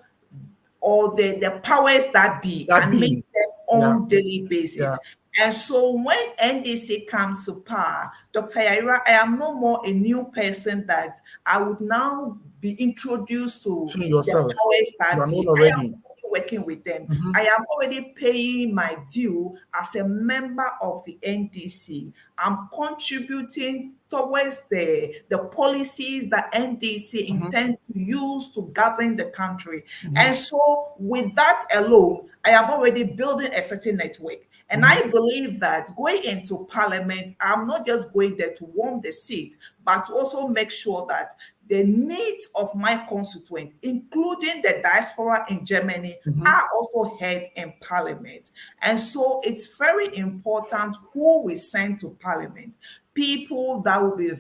Speaker 7: or the powers that be, and meet them on daily basis. And so when NDC comes to power, Dr. Yayra, I am no more a new person that I would now be introduced to
Speaker 4: yourself.
Speaker 7: the powers that be.
Speaker 4: Already.
Speaker 7: I am working with them. I am already paying my due as a member of the NDC. I'm contributing towards the policies that NDC intend to use to govern the country. And so with that alone, I am already building a certain network. And I believe that going into parliament, I'm not just going there to warm the seat, but to also make sure that the needs of my constituent, including the diaspora in Germany, are also heard in parliament. And so it's very important who we send to parliament. People that will be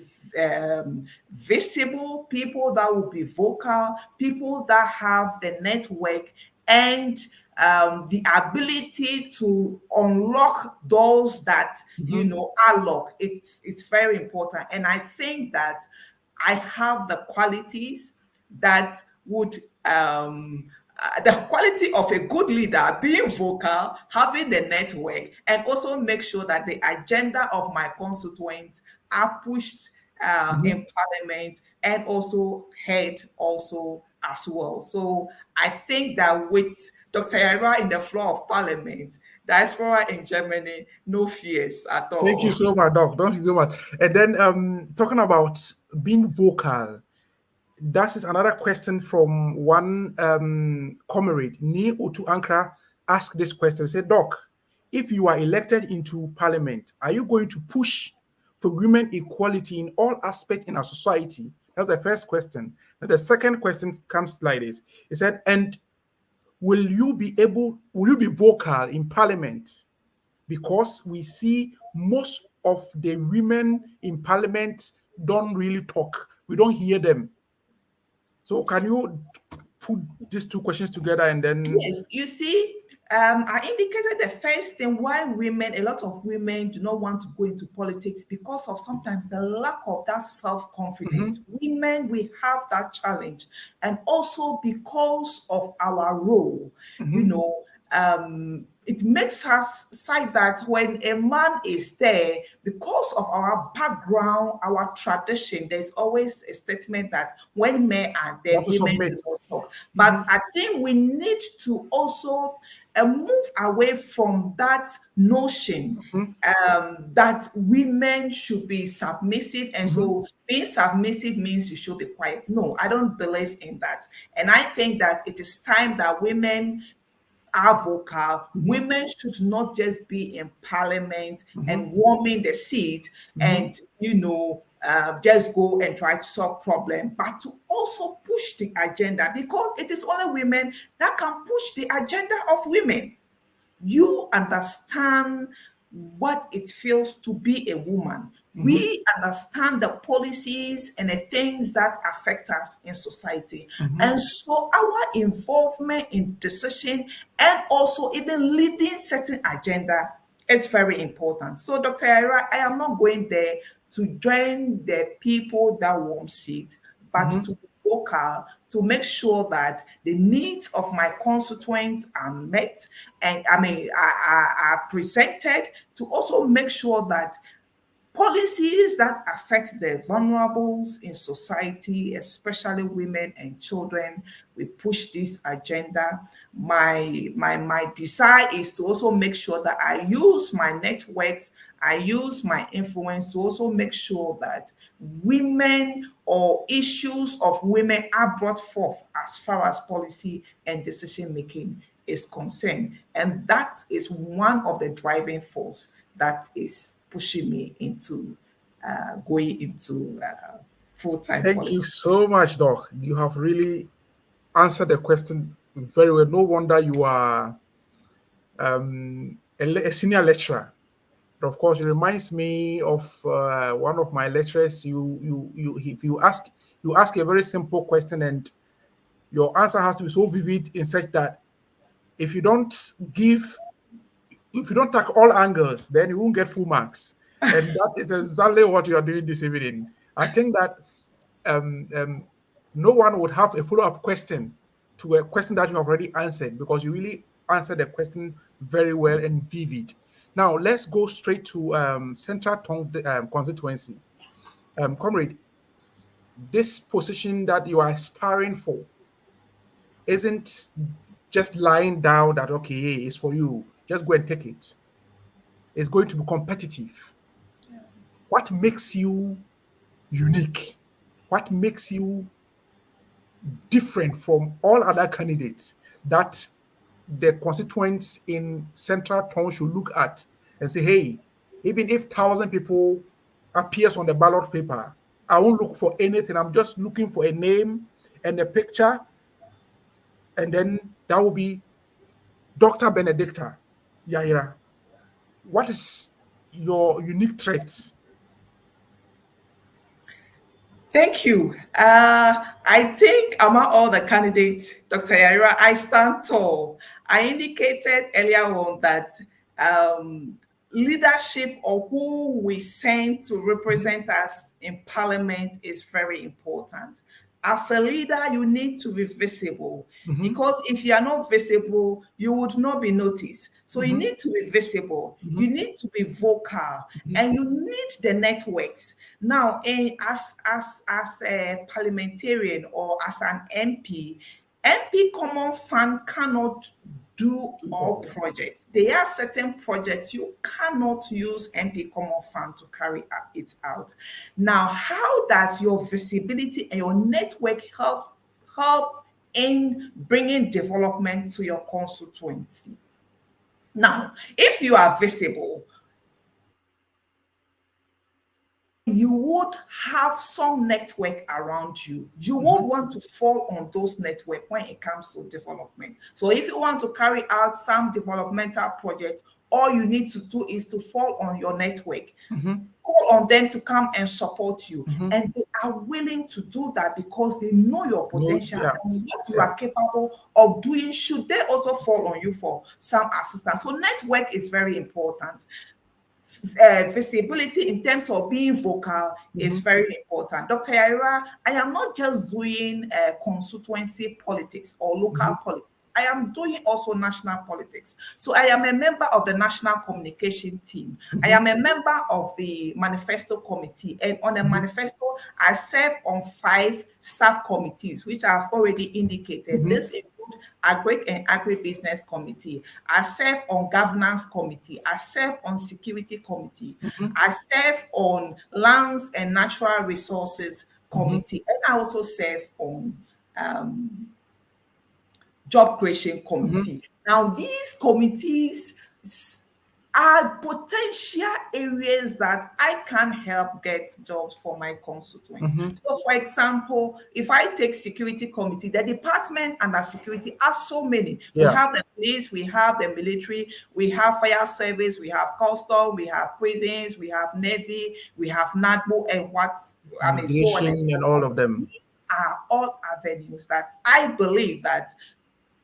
Speaker 7: visible, people that will be vocal, people that have the network and the ability to unlock doors that are locked. It's very important, and I think that I have the qualities that would the quality of a good leader, being vocal, having the network, and also make sure that the agenda of my constituents are pushed in parliament and also heard also as well. So I think that with Dr. Yayra in the floor of parliament, diaspora in Germany, no fears at all.
Speaker 4: Thank you so much, Doc. Thank you so much. And then talking about being vocal, that is another question from one comrade, Ni Otu Ankara, asked this question. Say, Doc, if you are elected into parliament, are you going to push for women equality in all aspects in our society? That's the first question. And the second question comes like this. He said, and will you be vocal in parliament? Because we see most of the women in parliament don't really talk. We don't hear them. So can you put these two questions together and then...
Speaker 7: Yes, you see, I indicated the first thing why a lot of women do not want to go into politics, because of sometimes the lack of that self-confidence. Women, we have that challenge. And also because of our role, it makes us say that when a man is there, because of our background, our tradition, there's always a statement that when men are there, women do not talk. But I think we need to also move away from that notion that women should be submissive. And so being submissive means you should be quiet. No, I don't believe in that. And I think that it is time that women are vocal. Women should not just be in parliament and warming the seat and, just go and try to solve problems, but to also push the agenda, because it is only women that can push the agenda of women. You understand what it feels to be a woman. We understand the policies and the things that affect us in society. And so our involvement in decision and also even leading certain agenda is very important. So Dr. Yayra, I am not going there to join the people that won't sit, but to be vocal, to make sure that the needs of my constituents are met and are presented, to also make sure that Policies that affect the vulnerables in society, especially women and children, we push this agenda. My desire is to also make sure that I use my networks, I use my influence to also make sure that women or issues of women are brought forth as far as policy and decision making is concerned. And that is one of the driving force that is pushing me into going into full-time
Speaker 4: Thank
Speaker 7: politics.
Speaker 4: you so much, Doc. You have really answered the question very well. No wonder you are a senior lecturer. But of course, it reminds me of one of my lecturers. If you ask a very simple question, and your answer has to be so vivid in such that if you don't take all angles, then you won't get full marks. And that is exactly what you are doing this evening. I think that no one would have a follow-up question to a question that you have already answered, because you really answered the question very well and vivid. Now, let's go straight to Central Tongue constituency. Comrade, this position that you are aspiring for isn't just lying down that, okay, hey, it's for you, just go and take it. It's going to be competitive. What makes you unique? What makes you different from all other candidates that the constituents in Central Town should look at and say, hey, even if 1,000 people appears on the ballot paper, I won't look for anything. I'm just looking for a name and a picture, and then that will be Dr. Benedicta Yayra. What is your unique traits?
Speaker 7: Thank you. I think among all the candidates, Dr. Yayra, I stand tall. I indicated earlier on that leadership or who we send to represent us in parliament is very important. As a leader, you need to be visible, because if you are not visible, you would not be noticed. So you need to be visible, you need to be vocal, and you need the networks. Now, as a parliamentarian or as an MP Common Fund cannot do all projects. There are certain projects you cannot use MP Common Fund to carry it out. Now, how does your visibility and your network help in bringing development to your constituency? Now, if you are visible, you would have some network around you. You won't want to fall on those networks when it comes to development. So if you want to carry out some developmental project, all you need to do is to fall on your network. Call on them to come and support you. And they are willing to do that because they know your potential and what you are capable of doing. Should they also fall on you for some assistance? So network is very important. Visibility in terms of being vocal is very important. Dr. Yayra, I am not just doing constituency politics or local politics. I am doing also national politics. So I am a member of the National Communication Team. I am a member of the Manifesto Committee. And on the manifesto, I serve on 5 subcommittees, which I have already indicated. This includes Agric and Agribusiness Committee. I serve on Governance Committee. I serve on Security Committee. I serve on Lands and Natural Resources Committee. And I also serve on Job Creation Committee. Now, these committees are potential areas that I can help get jobs for my constituents. So, for example, if I take Security Committee, the department under security are so many. We have the police, we have the military, we have fire service, we have custom, we have prisons, we have navy, we have NADMO, and so on
Speaker 4: and all of them.
Speaker 7: These are all avenues that I believe that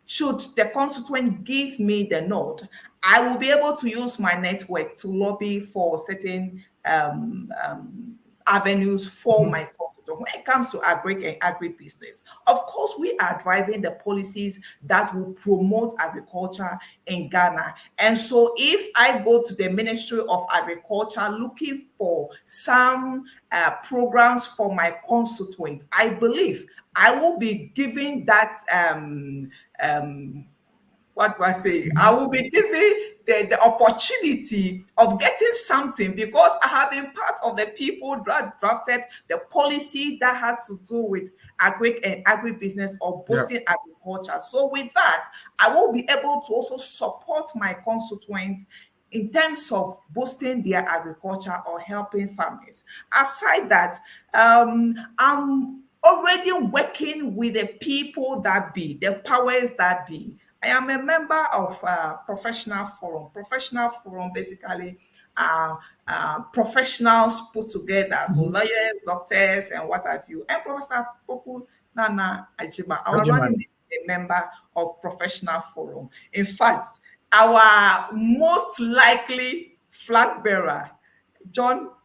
Speaker 7: should the constituent give me the nod, I will be able to use my network to lobby for certain avenues for my constituent. When it comes to agribusiness, of course, we are driving the policies that will promote agriculture in Ghana. And so if I go to the Ministry of Agriculture looking for some programs for my constituents, I believe I will be giving that what do I say? I will be given the opportunity of getting something because I have been part of the people that drafted the policy that has to do with agribusiness or boosting agriculture. So with that, I will be able to also support my constituents in terms of boosting their agriculture or helping farmers. Aside that, I'm already working with the people that be, the powers that be. I am a member of Professional Forum. Professional Forum basically professionals put together, so lawyers, doctors, and what have you. And Professor Poku Nana Ajiba, our running is a member of Professional Forum. In fact, our most likely flag bearer,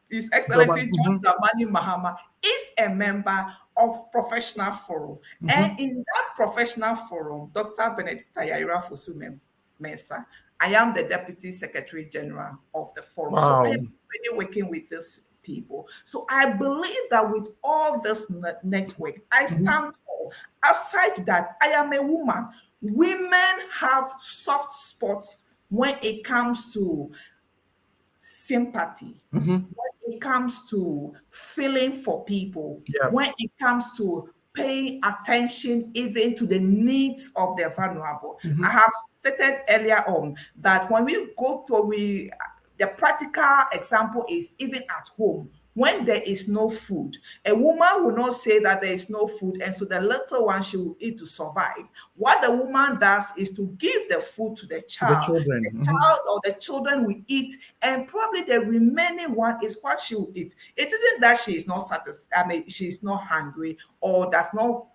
Speaker 7: His Excellency John Dramani Mahama, is a member of Professional Forum. And in that Professional Forum, Dr. Benedicta Yayra Fosu Mensah, I am the Deputy Secretary General of the forum. So I am already working with these people. So I believe that with all this network, I stand for. Aside that, I am a woman. Women have soft spots when it comes to sympathy, when it comes to feeling for people, when it comes to paying attention even to the needs of the vulnerable. I have stated earlier on that when we go to the practical example is even at home. When there is no food, a woman will not say that there is no food, and so the little one she will eat to survive. What the woman does is to give the food to the child. The child or the children will eat, and probably the remaining one is what she will eat. It isn't that she is not satisfied, I mean, she is not hungry or does not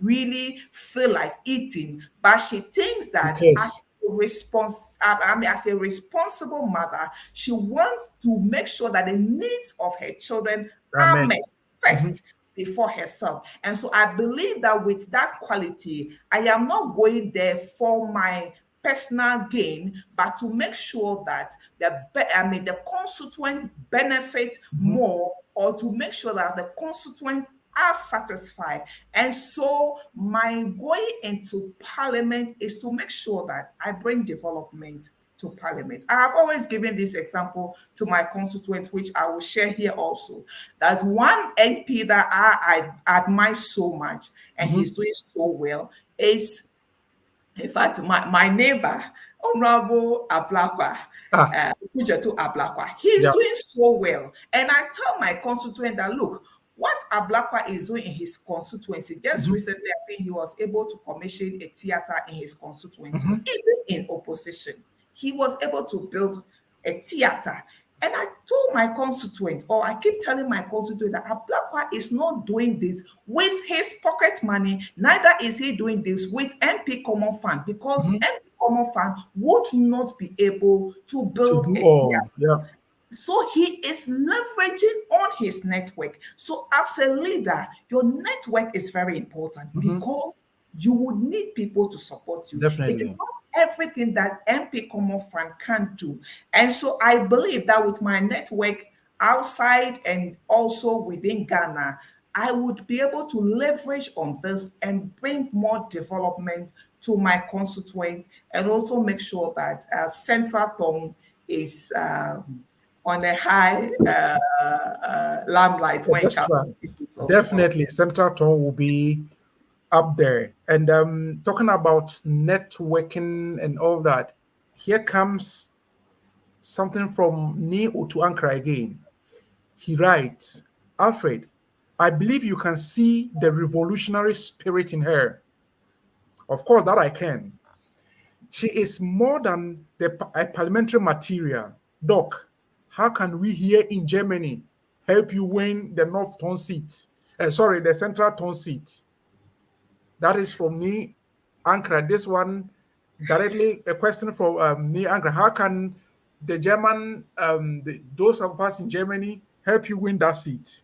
Speaker 7: really feel like eating, but she thinks that as a responsible mother, she wants to make sure that the needs of her children are met first before herself. And so I believe that with that quality, I am not going there for my personal gain, but to make sure that the constituent benefit more, or to make sure that the constituent are satisfied. And so my going into Parliament is to make sure that I bring development to Parliament. I have always given this example to my constituents, which I will share here also. That one MP that I admire so much, and he's doing so well, is, in fact, my neighbor, Honorable Ablakwa, Kujetu Ablakwa. He's doing so well. And I tell my constituent that, look, what Ablakwa is doing in his constituency, just recently, I think he was able to commission a theater in his constituency, even in opposition. He was able to build a theater. And I told my constituent, or I keep telling my constituent, that Ablakwa is not doing this with his pocket money, neither is he doing this with MP Common Fund, because MP Common Fund would not be able to build a theater. So he is leveraging on his network. So as a leader, your network is very important because you would need people to support you.
Speaker 4: Definitely.
Speaker 7: It is not everything that MP Common Fund can do. And so I believe that with my network outside and also within Ghana, I would be able to leverage on this and bring more development to my constituents, and also make sure that Central Tongue is on a high limelight when it comes to
Speaker 4: definitely Central Tongue will be up there. And talking about networking and all that, here comes something from Ni Otu Ankara again. He writes, Alfred, I believe you can see the revolutionary spirit in her. Of course, that I can. She is more than a parliamentary material. Doc, how can we here in Germany help you win the North Tongue seat? The Central Tongue seat. That is from me, Ankara. This one, directly a question from me, Ankara. How can the German, those of us in Germany, help you win that seat?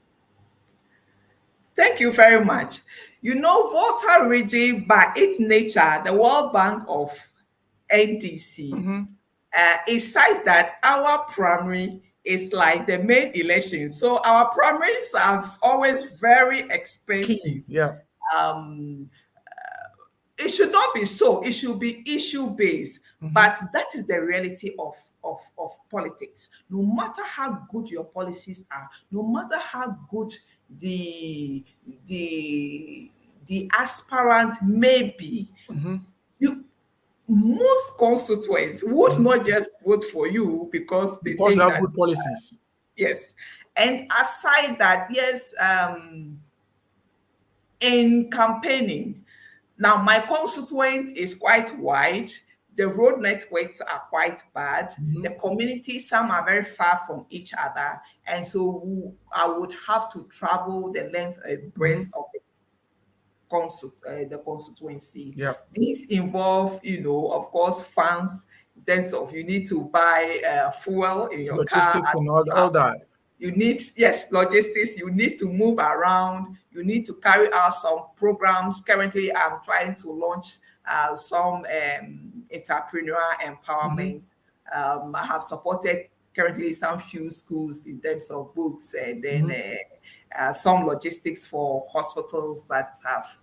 Speaker 7: Thank you very much. You know, Volta region, by its nature, the World Bank of NDC, is such that our primary is like the main election. So our primaries are always very expensive.
Speaker 4: Yeah.
Speaker 7: It should not be so. It should be issue based. But that is the reality of politics. No matter how good your policies are, no matter how good the the aspirant may be, you most constituents would not just vote for you because they
Speaker 4: Because
Speaker 7: think
Speaker 4: you have
Speaker 7: that
Speaker 4: good policies.
Speaker 7: yes. And aside that, yes, in campaigning, now my constituent is quite wide. The road networks are quite bad. The communities, some are very far from each other. And so I would have to travel the length and breadth of the constituency.
Speaker 4: Yeah.
Speaker 7: These involve, of course, funds in terms of you need to buy fuel in your car.
Speaker 4: Logistics and all that.
Speaker 7: You need, yes, logistics. You need to move around. You need to carry out some programs. Currently, I'm trying to launch some entrepreneur empowerment. I have supported currently some few schools in terms of books, and then some logistics for hospitals that have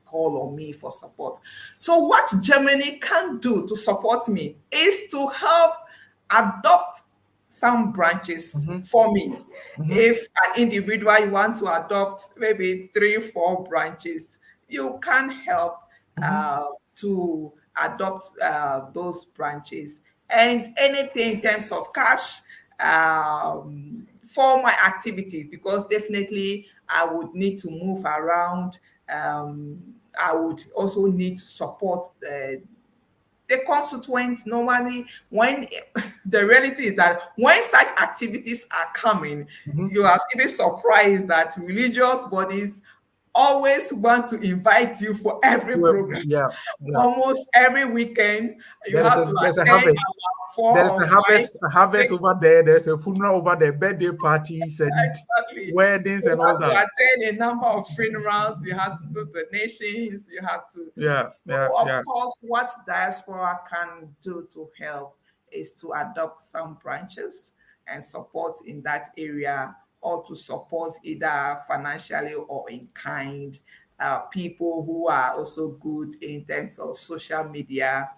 Speaker 7: called on me for support. So what Germany can do to support me is to help adopt some branches for me. If an individual you want to adopt maybe 3-4 branches, you can help to adopt those branches. And anything in terms of cash for my activities, because definitely I would need to move around. I would also need to support the constituents. Normally, when the reality is that when such activities are coming, you are even surprised that religious bodies always want to invite you for every program.
Speaker 4: Yeah.
Speaker 7: Almost every weekend,
Speaker 4: There's a harvest. There's a harvest over there. There's a funeral over there, birthday parties and weddings and all that.
Speaker 7: You have to attend a number of funerals. You have to do donations. You have to. Of course, what diaspora can do to help is to adopt some branches and support in that area, or to support either financially or in kind. People who are also good in terms of social media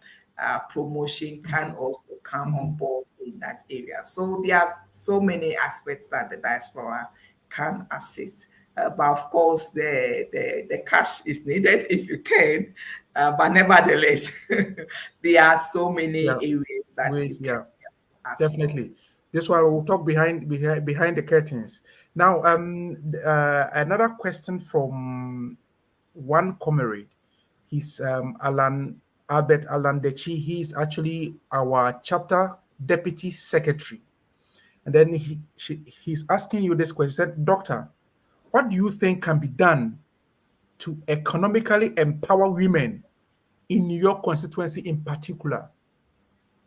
Speaker 7: promotion can also come on board in that area. So there are so many aspects that the diaspora can assist. But of course, the cash is needed if you can. But nevertheless, there are so many areas that you can
Speaker 4: definitely. For. This one we'll talk behind the curtains. Now, another question from one comrade. He's Albert Alandechi. He's actually our chapter deputy secretary. And then he's asking you this question. He said, Doctor, what do you think can be done to economically empower women in your constituency in particular?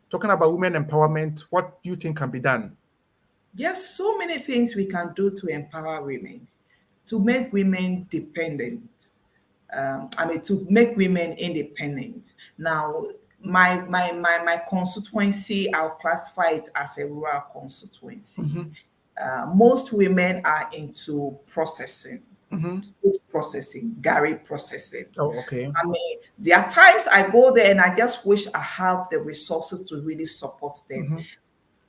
Speaker 4: Talking about women empowerment, what do you think can be done?
Speaker 7: Yes, so many things we can do to empower women, to make women dependent. To make women independent. Now, my constituency, I'll classify it as a rural constituency. Most women are into processing, food processing, gari processing.
Speaker 4: Oh, okay.
Speaker 7: There are times I go there and I just wish I have the resources to really support them.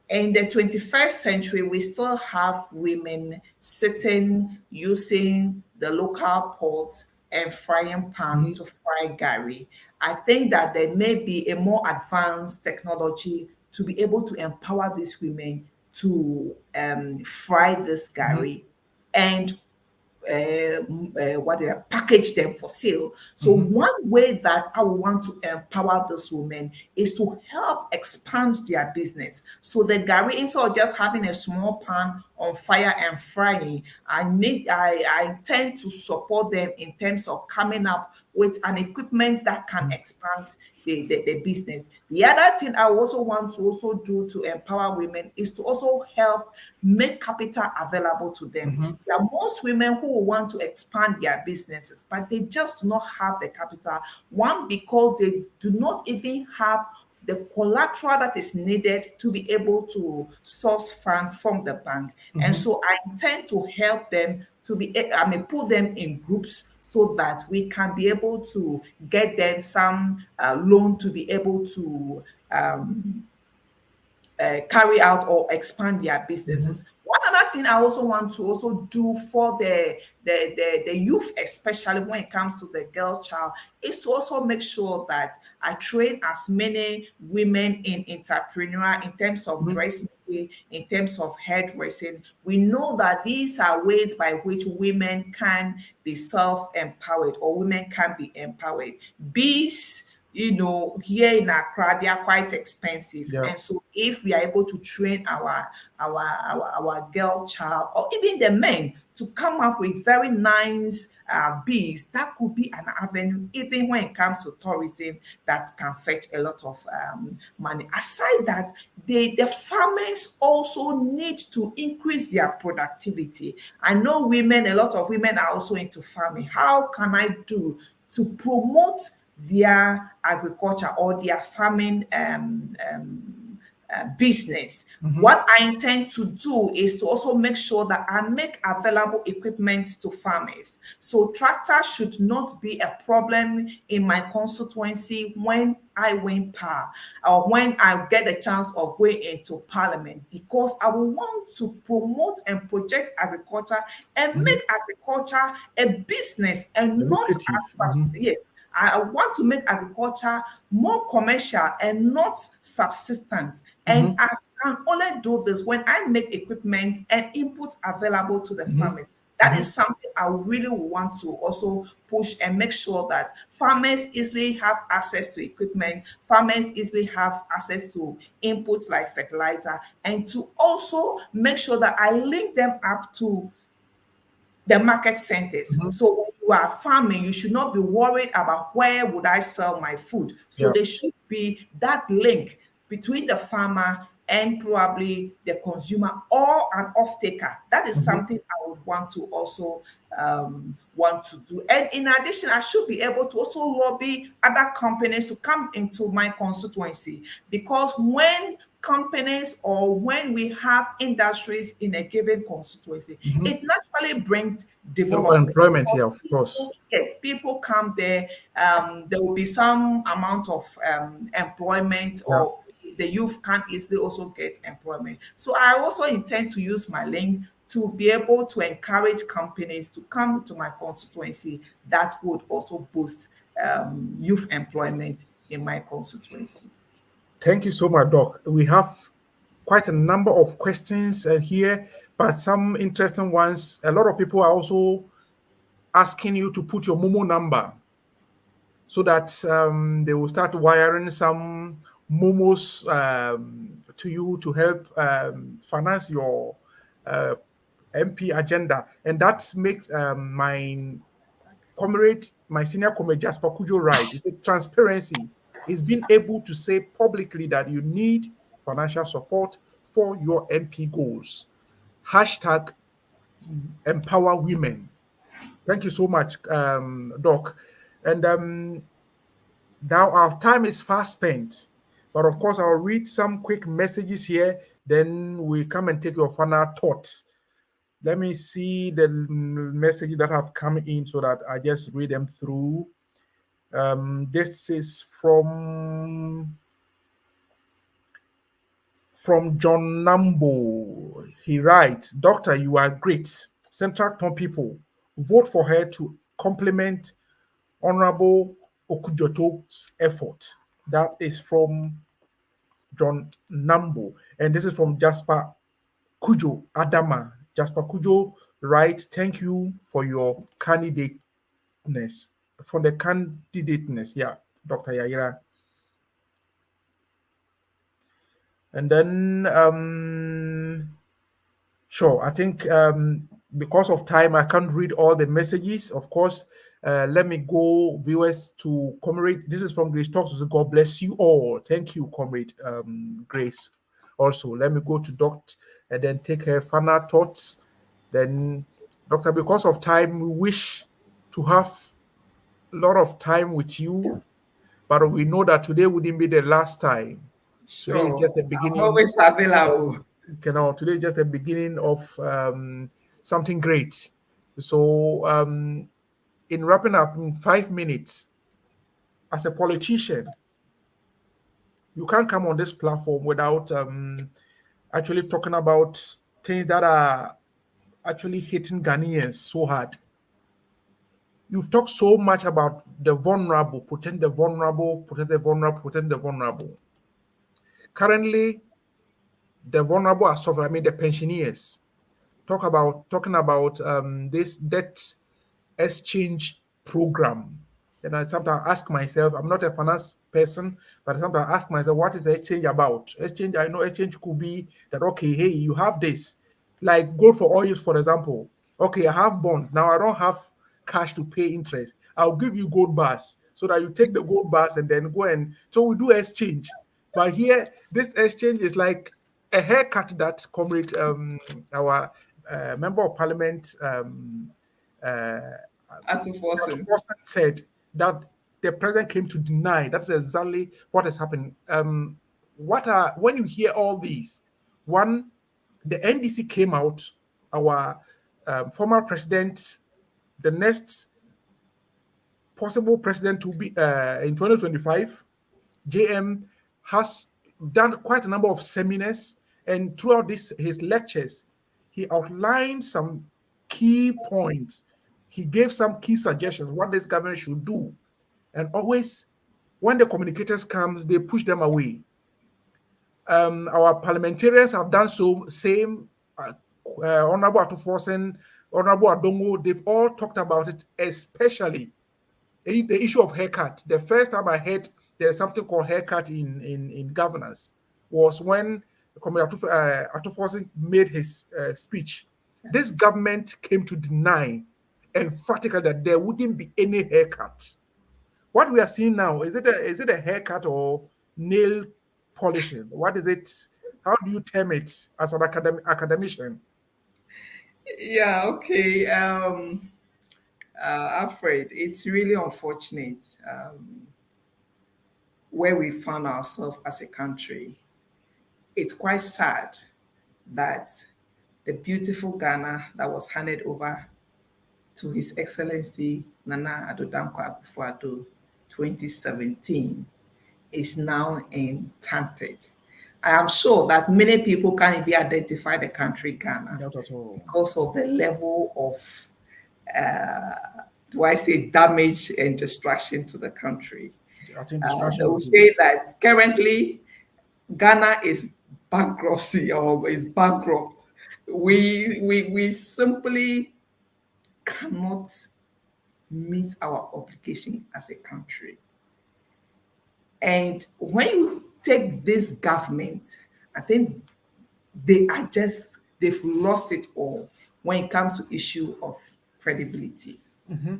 Speaker 7: In the 21st century, we still have women sitting, using the local pots and frying pan to fry gari. I think that there may be a more advanced technology to be able to empower these women to fry this gari and package them for sale. So one way that I would want to empower these women is to help expand their business. So the gari, instead of just having a small pan on fire and frying, I tend to support them in terms of coming up with an equipment that can expand the business. The other thing I also want to also do to empower women is to also help make capital available to them. There are most women who want to expand their businesses, but they just do not have the capital. One, because they do not even have the collateral that is needed to be able to source funds from the bank. And so I intend to help them to be, put them in groups so that we can be able to get them some loan to be able to carry out or expand their businesses. One other thing I also want to also do for the youth, especially when it comes to the girl child, is to also make sure that I train as many women in entrepreneur in terms of dressmaking, in terms of hairdressing. We know that these are ways by which women can be self-empowered or women can be empowered. Bees, here in Accra, they are quite expensive.
Speaker 4: Yeah.
Speaker 7: And so if we are able to train our girl child or even the men to come up with very nice bees, that could be an avenue, even when it comes to tourism, that can fetch a lot of money. Aside that, the farmers also need to increase their productivity. I know a lot of women are also into farming. How can I do to promote their agriculture or their farming business? What I intend to do is to also make sure that I make available equipment to farmers. So tractors should not be a problem in my constituency when I win power or when I get a chance of going into parliament, because I will want to promote and project agriculture and make agriculture a business and not yes. I want to make agriculture more commercial and not subsistence. And I can only do this when I make equipment and inputs available to the farmers. That is something I really want to also push and make sure that farmers easily have access to equipment, farmers easily have access to inputs like fertilizer, and to also make sure that I link them up to the market centers. So when you are farming, you should not be worried about where would I sell my food. So there should be that link between the farmer and probably the consumer or an off-taker. That is something I would want to also want to do. And in addition, I should be able to also lobby other companies to come into my constituency, because when companies or when we have industries in a given constituency, it naturally brings development.
Speaker 4: Employment here, of course.
Speaker 7: Yes, people come there. There will be some amount of employment, or the youth can easily also get employment. So I also intend to use my link to be able to encourage companies to come to my constituency. That would also boost youth employment in my constituency.
Speaker 4: Thank you so much, Doc. We have quite a number of questions here, but some interesting ones. A lot of people are also asking you to put your Momo number so that they will start wiring some Momos to you to help finance your MP agenda. And that makes my senior comrade Jasper Kujo right. He said transparency is being able to say publicly that you need financial support for your MP goals. Hashtag empower women. Thank you so much, Doc. And now our time is fast spent, but of course I'll read some quick messages here, then we come and take your final thoughts. Let me see the messages that have come in so that I just read them through. This is from John Nambo. He writes, Doctor, you are great. Central Tom people, vote for her to complement Honorable Okujoto's effort. That is from John Nambo. And this is from Jasper Kujo Adama. Jasper Kujo writes, thank you for your candidateness. For the candidateness, yeah, Dr. Yayra. And then, sure, I think because of time, I can't read all the messages. Of course, Let me go, viewers, to Comrade. This is from Grace Talks. God bless you all. Thank you, Comrade Grace. Also, let me go to Dr. and then take her final thoughts. Then, Doctor, because of time, we wish to have a lot of time with you, but we know that today wouldn't be the last time. Today is just the beginning.
Speaker 7: I'm always available.
Speaker 4: Today is just the beginning of something great. So, in wrapping up in 5 minutes, as a politician, you can't come on this platform without actually talking about things that are actually hitting Ghanaians so hard. You've talked so much about the vulnerable, protect the vulnerable, protect the vulnerable, protect the vulnerable. Currently, the vulnerable are suffering. I mean, the pensioners. Talking about this debt exchange program. And I sometimes ask myself, I'm not a finance person, but sometimes I ask myself, what is exchange about? Exchange, I know exchange could be that, okay, hey, you have this, like gold for oil, for example. Okay, I have bond. Now I don't have cash to pay interest. I'll give you gold bars so that you take the gold bars and then go and so we do exchange. But here, this exchange is like a haircut that comrade our member of parliament uh,
Speaker 7: Atufossin.
Speaker 4: said that the president came to deny. That's exactly what has happened. When you hear all these, one, the NDC came out, our former president, the next possible president to be in 2025, JM has done quite a number of seminars, and throughout his lectures, he outlined some key points. He gave some key suggestions what this government should do, and always when the communicators comes, they push them away. Our parliamentarians have done so. Same, Honorable Atuforsen, Honorable Adongo, they've all talked about it, especially the issue of haircut. The first time I heard there's something called haircut in governance was when Comrade Atuforsen made his speech. This government came to deny emphatically that there wouldn't be any haircut. What we are seeing now, is it a haircut or nail polishing? What is it? How do you term it as an academician?
Speaker 7: Yeah, okay. Alfred, it's really unfortunate where we found ourselves as a country. It's quite sad that the beautiful Ghana that was handed over to His Excellency Nana Addo Dankwa Akufo-Addo 2017 is now tainted. I am sure that many people can't even identify the country Ghana because of the level of do I say damage and destruction to the country.
Speaker 4: I think destruction.
Speaker 7: They will say that currently Ghana is bankruptcy or is bankrupt. We simply cannot meet our obligation as a country. And when you take this government, I think they've lost it all when it comes to issue of credibility.
Speaker 4: Mm-hmm.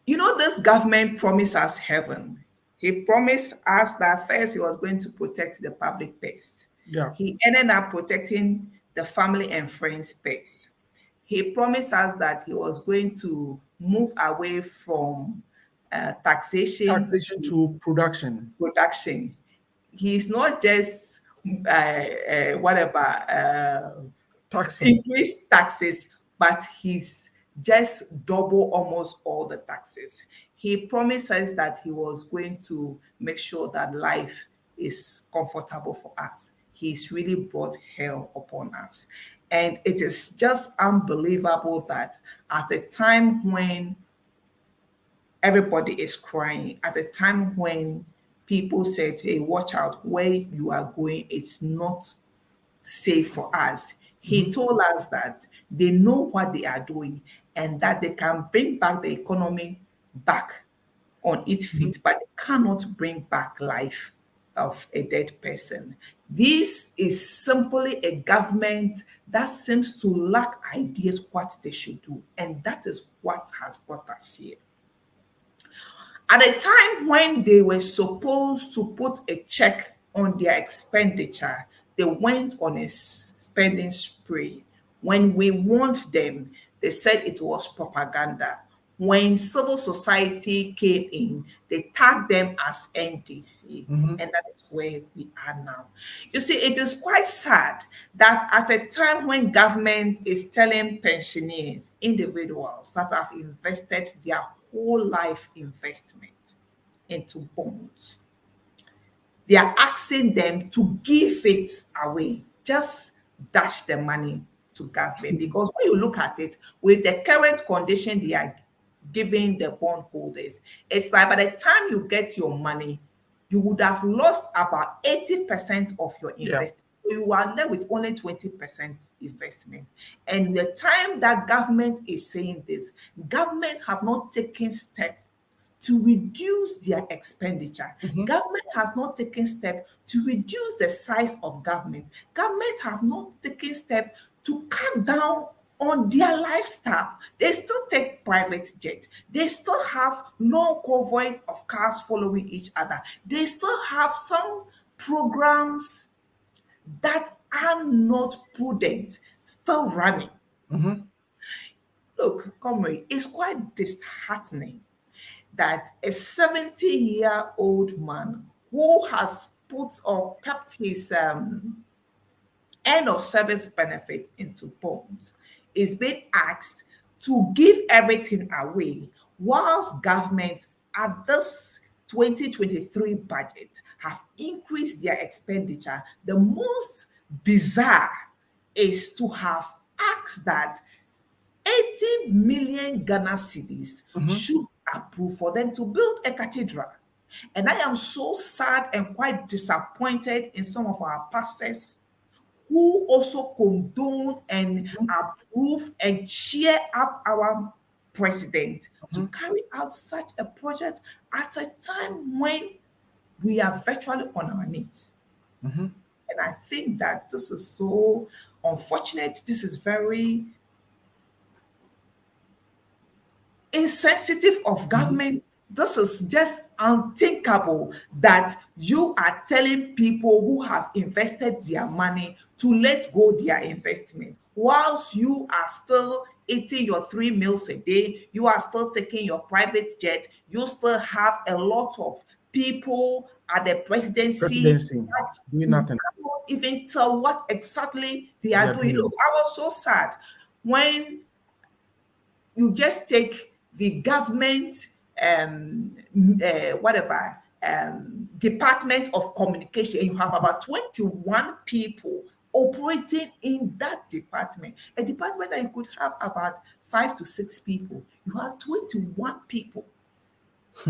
Speaker 7: You know, this government promised us heaven. He promised us that first he was going to protect the public purse.
Speaker 4: Yeah.
Speaker 7: He ended up protecting the family and friends purse. He promised us that he was going to move away from taxation
Speaker 4: to production.
Speaker 7: He's not just increased taxes, but he's just double almost all the taxes. He promised us that he was going to make sure that life is comfortable for us. He's really brought hell upon us. And it is just unbelievable that at a time when everybody is crying, at a time when people said, hey, watch out, where you are going, it's not safe for us. He told us that they know what they are doing and that they can bring back the economy back on its feet, but they cannot bring back life of a dead person. This is simply a government that seems to lack ideas what they should do, and that is what has brought us here. At a time when they were supposed to put a check on their expenditure, they went on a spending spree. When we warned them, they said it was propaganda. When civil society came in, they tagged them as NDC, and that is where we are now. You see, it is quite sad that at a time when government is telling pensioners, individuals that have invested their whole life investment into bonds, they are asking them to give it away, just dash the money to government. Because when you look at it, with the current condition they are giving the bondholders, it's like by the time you get your money, you would have lost about 80% of your investment. So you are left with only 20% investment. And the time that government is saying this, government have not taken steps to reduce their expenditure. Government has not taken steps to reduce the size of government. Government have not taken steps to cut down on their lifestyle. They still take private jets. They still have long convoy of cars following each other. They still have some programs that are not prudent, still running. Look, comrade, it's quite disheartening that a 70-year-old man who has put or kept his end of service benefit into bonds is being asked to give everything away, whilst government at this 2023 budget have increased their expenditure. The most bizarre is to have asked that 80 million Ghana cedis should approve for them to build a cathedral. And I am so sad and quite disappointed in some of our pastors who also condone and approve and cheer up our president to carry out such a project at a time when we are virtually on our knees. And I think that this is so unfortunate. This is very insensitive of government. This is just unthinkable that you are telling people who have invested their money to let go their investment, whilst you are still eating your 3 meals a day, you are still taking your private jet, you still have a lot of people at the presidency
Speaker 4: doing nothing.
Speaker 7: cannot even tell what exactly they are doing. Look, I was so sad when you just take the government Department of Communication, and you have about 21 people operating in that department. A department that you could have about 5 to 6 people. You have 21 people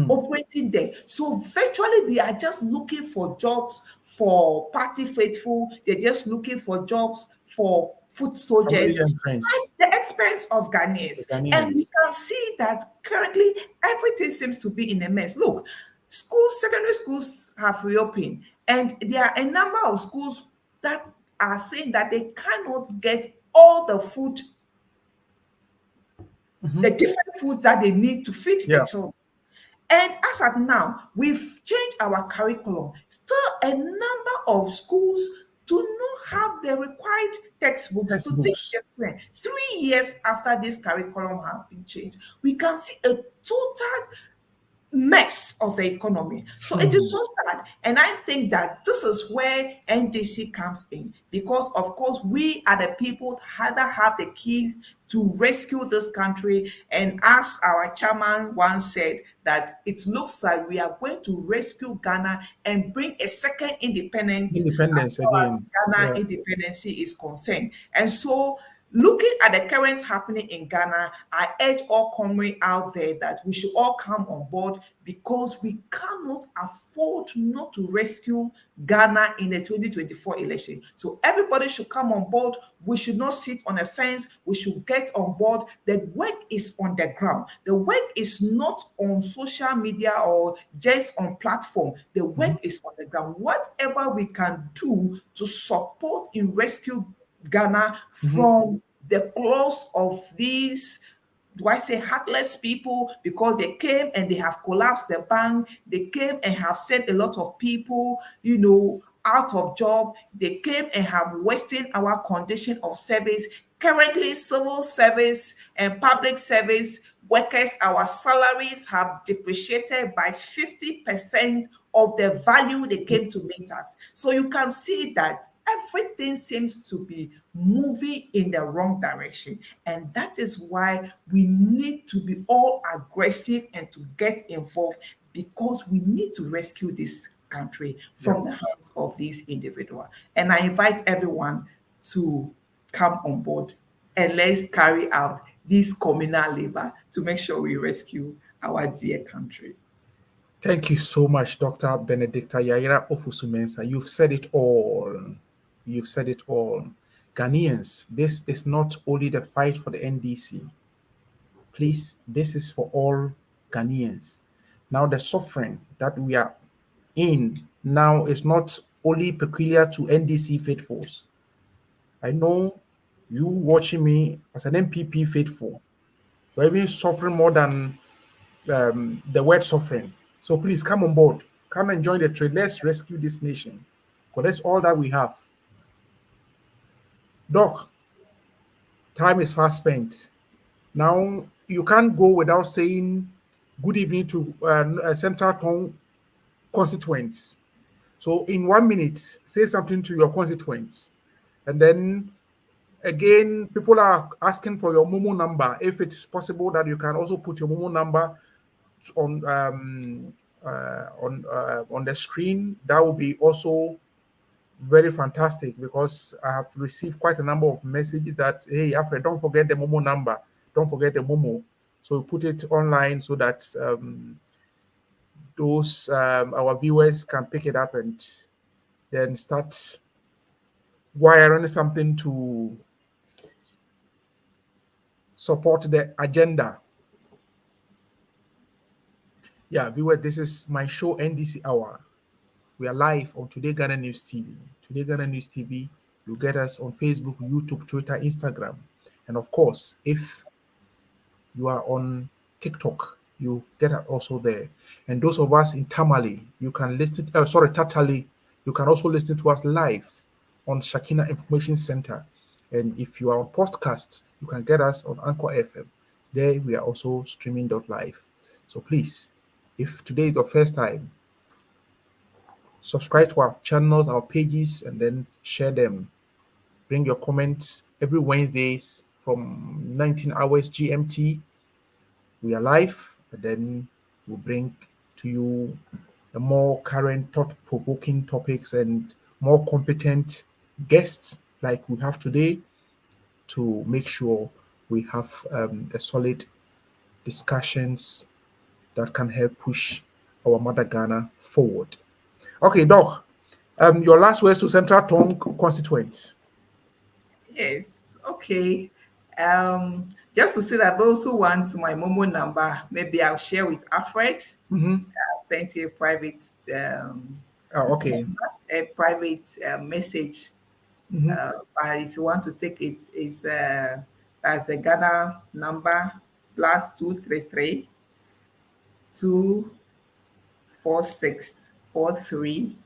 Speaker 7: operating there. So virtually they are just looking for jobs for party faithful. They're just looking for jobs for foot soldiers at the expense of Ghanaians. And we can see that currently everything seems to be in a mess. Look, schools, secondary schools have reopened, and there are a number of schools that are saying that they cannot get all the food, the different foods that they need to feed their children. And as at now, we've changed our curriculum. Still, a number of schools do not have the required textbooks to teach children. 3 years after this curriculum has been changed, we can see a total mess of the economy. So it is so sad. And I think that this is where NDC comes in, because of course we are the people that have the keys to rescue this country. And as our chairman once said, that it looks like we are going to rescue Ghana and bring a second independence as far as Ghana independency is concerned. And so looking at the current happening in Ghana, I urge all comrades out there that we should all come on board because we cannot afford not to rescue Ghana in the 2024 election. So everybody should come on board. We should not sit on a fence. We should get on board. The work is on the ground. The work is not on social media or just on platform. The work is on the ground. Whatever we can do to support in rescue Ghana from the claws of these, do I say heartless people, because they came and they have collapsed the bank, they came and have sent a lot of people, out of job, they came and have wasted our condition of service. Currently, civil service and public service workers, our salaries have depreciated by 50% of the value they came to meet us. So you can see that everything seems to be moving in the wrong direction. And that is why we need to be all aggressive and to get involved, because we need to rescue this country from the hands of these individuals. And I invite everyone to come on board and let's carry out this communal labor to make sure we rescue our dear country.
Speaker 4: Thank you so much, Dr. Benedicta Yayra Ofusu Mensah. You've said it all. You've said it all. Ghanaians, this is not only the fight for the NDC. Please, this is for all Ghanaians. Now, the suffering that we are in now is not only peculiar to NDC faithfuls. I know you watching me as an MPP faithful, you're even suffering more than the word suffering. So please come on board. Come and join the trade. Let's rescue this nation, because that's all that we have. Doc, time is fast spent. Now, you can't go without saying good evening to Central Tongue constituents. So in 1 minute, say something to your constituents. And then again, people are asking for your Momo number. If it's possible that you can also put your Momo number on the screen, that will be also very fantastic, because I have received quite a number of messages that, hey, Alfred, don't forget the Momo number, don't forget the Momo. So put it online so that those our viewers can pick it up and then start wiring something to support the agenda. Yeah, viewer, this is MyShow NDC Hour. We are live on Today Ghana News TV. Today Ghana News TV, you get us on Facebook, YouTube, Twitter, Instagram. And of course, if you are on TikTok, you get us also there. And those of us in Tamale, you can listen, Tatale, you can also listen to us live on Shakina Information Center. And if you are on podcast, you can get us on Anchor FM. There we are also streaming live. So please, if today is your first time, subscribe to our channels, our pages, and then share them. Bring your comments every Wednesdays from 19 hours GMT. We are live, and then we'll bring to you the more current, thought-provoking topics and more competent guests like we have today, to make sure we have a solid discussions that can help push our mother Ghana forward. Okay, Doc, your last words to Central Tongue constituents.
Speaker 7: Yes, okay. Just to say that those who want my Momo number, maybe I'll share with Alfred. I'll send you a private
Speaker 4: okay.
Speaker 7: A private message. But if you want to take it, it's that's the Ghana number +233 246 43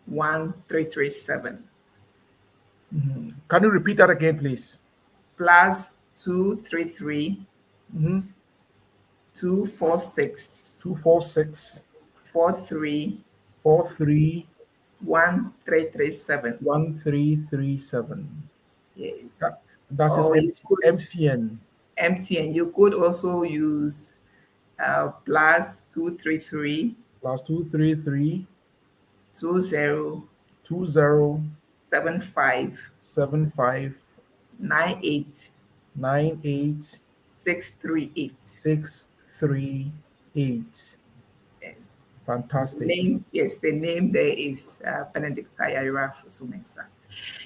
Speaker 7: 1337.
Speaker 4: Can you repeat that again, please?
Speaker 7: +233 246 43 1337.
Speaker 4: 1337.
Speaker 7: Yes.
Speaker 4: That is MTN.
Speaker 7: MTN. You could also use +233
Speaker 4: +233
Speaker 7: 20
Speaker 4: 20
Speaker 7: 75
Speaker 4: 75
Speaker 7: 98
Speaker 4: 98
Speaker 7: 638.
Speaker 4: 638.
Speaker 7: Yes.
Speaker 4: Fantastic.
Speaker 7: The name there is Benedict Yayra Mensah.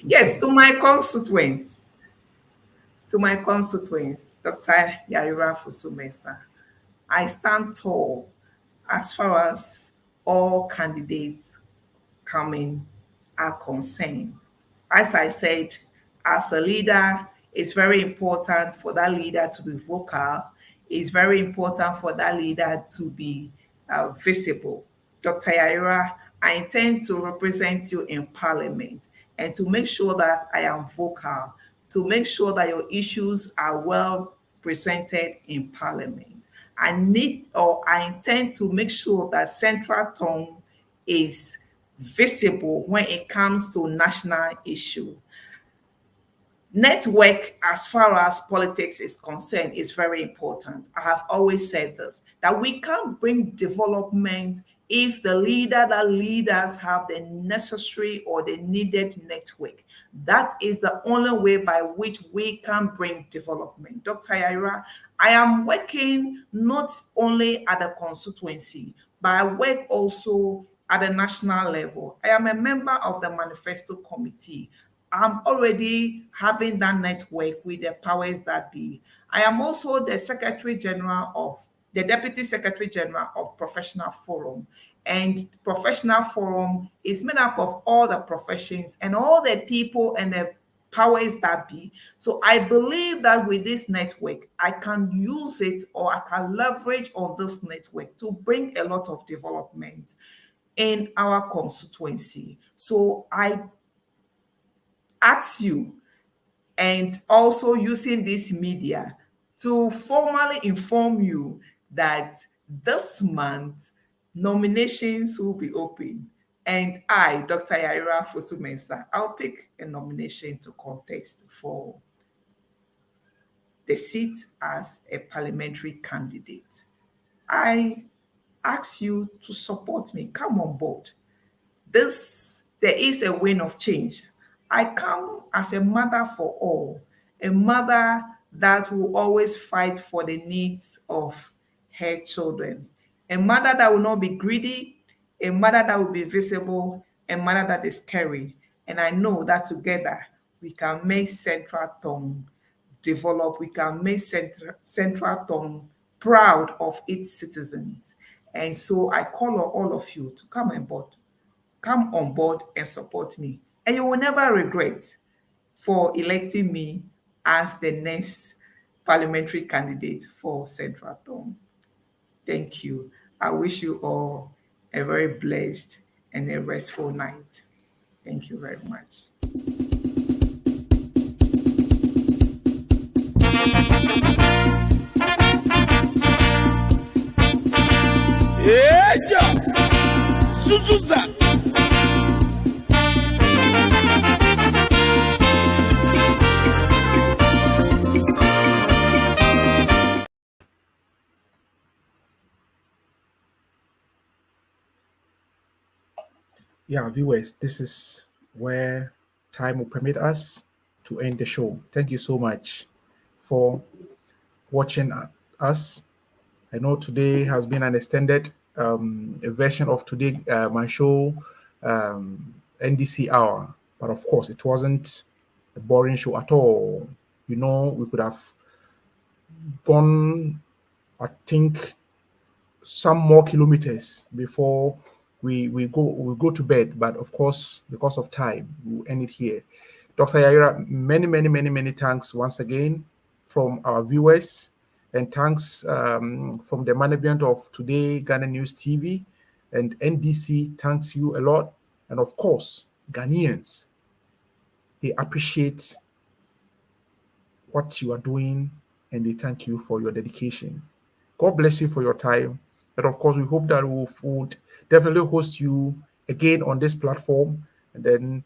Speaker 7: Yes, to my constituents, Dr. Yayra Mensah, I stand tall as far as all candidates coming are concerned. As I said, as a leader, it's very important for that leader to be vocal. It's very important for that leader to be visible. Dr. Yayra, I intend to represent you in Parliament and to make sure that I am vocal, to make sure that your issues are well presented in Parliament. I intend to make sure that central tone is visible when it comes to national issue. Network, as far as politics is concerned, is very important. I have always said this, that we can't bring development if the leaders have the necessary or the needed network. That is the only way by which we can bring development. Dr. Yayra, I am working not only at the constituency, but I work also at the national level. I am a member of the Manifesto Committee. I'm already having that network with the powers that be. I am also the Deputy Secretary General of Professional Forum. And Professional Forum is made up of all the professions and all the people and the powers that be. So I believe that with this network, I can use it, or I can leverage on this network to bring a lot of development in our constituency. So I ask you, and also using this media, to formally inform you that this month nominations will be open, and I, Dr. Yayra Mensah, I'll pick a nomination to contest for the seat as a parliamentary candidate. I ask you to support me. Come on board. There is a wind of change. I come as a mother for all, a mother that will always fight for the needs of her children, a mother that will not be greedy, a mother that will be visible, a mother that is caring. And I know that together we can make Central Tongue develop, we can make Central Tongue proud of its citizens. And so I call on all of you to come on board and support me. And you will never regret for electing me as the next parliamentary candidate for Central Tongue. Thank you. I wish you all a very blessed and a restful night. Thank you very much.
Speaker 4: Yeah, viewers, this is where time will permit us to end the show. Thank you so much for watching us. I know today has been an extended version of today MyShow NDC Hour, but of course it wasn't a boring show at all. You know, we could have gone, I think, some more kilometers before we go to bed, but of course, because of time, we'll end it here. Dr. Yayra, many thanks once again from our viewers, and thanks from the management of Today Ghana News TV and NDC. Thanks you a lot, and of course, Ghanaians, they appreciate what you are doing, and they thank you for your dedication. God bless you for your time. And of course, we hope that we would definitely host you again on this platform. And then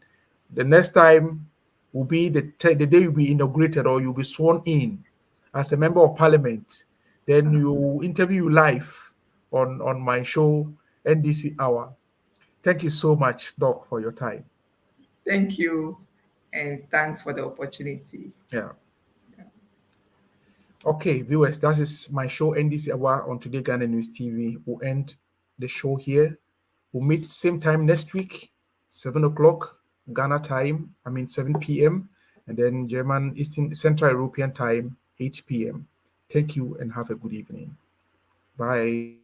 Speaker 4: the next time will be the day you'll be inaugurated, or you'll be sworn in as a member of parliament. Then you interview you live on MyShow NDC Hour. Thank you so much, Doc, for your time.
Speaker 7: Thank you. And thanks for the opportunity.
Speaker 4: Yeah. Okay, viewers, that is my show NDC Hour on Today Ghana News TV. We'll end the show here. We'll meet same time next week, 7 o'clock Ghana time, 7 p.m. And then German Eastern Central European time, 8 p.m. Thank you and have a good evening. Bye.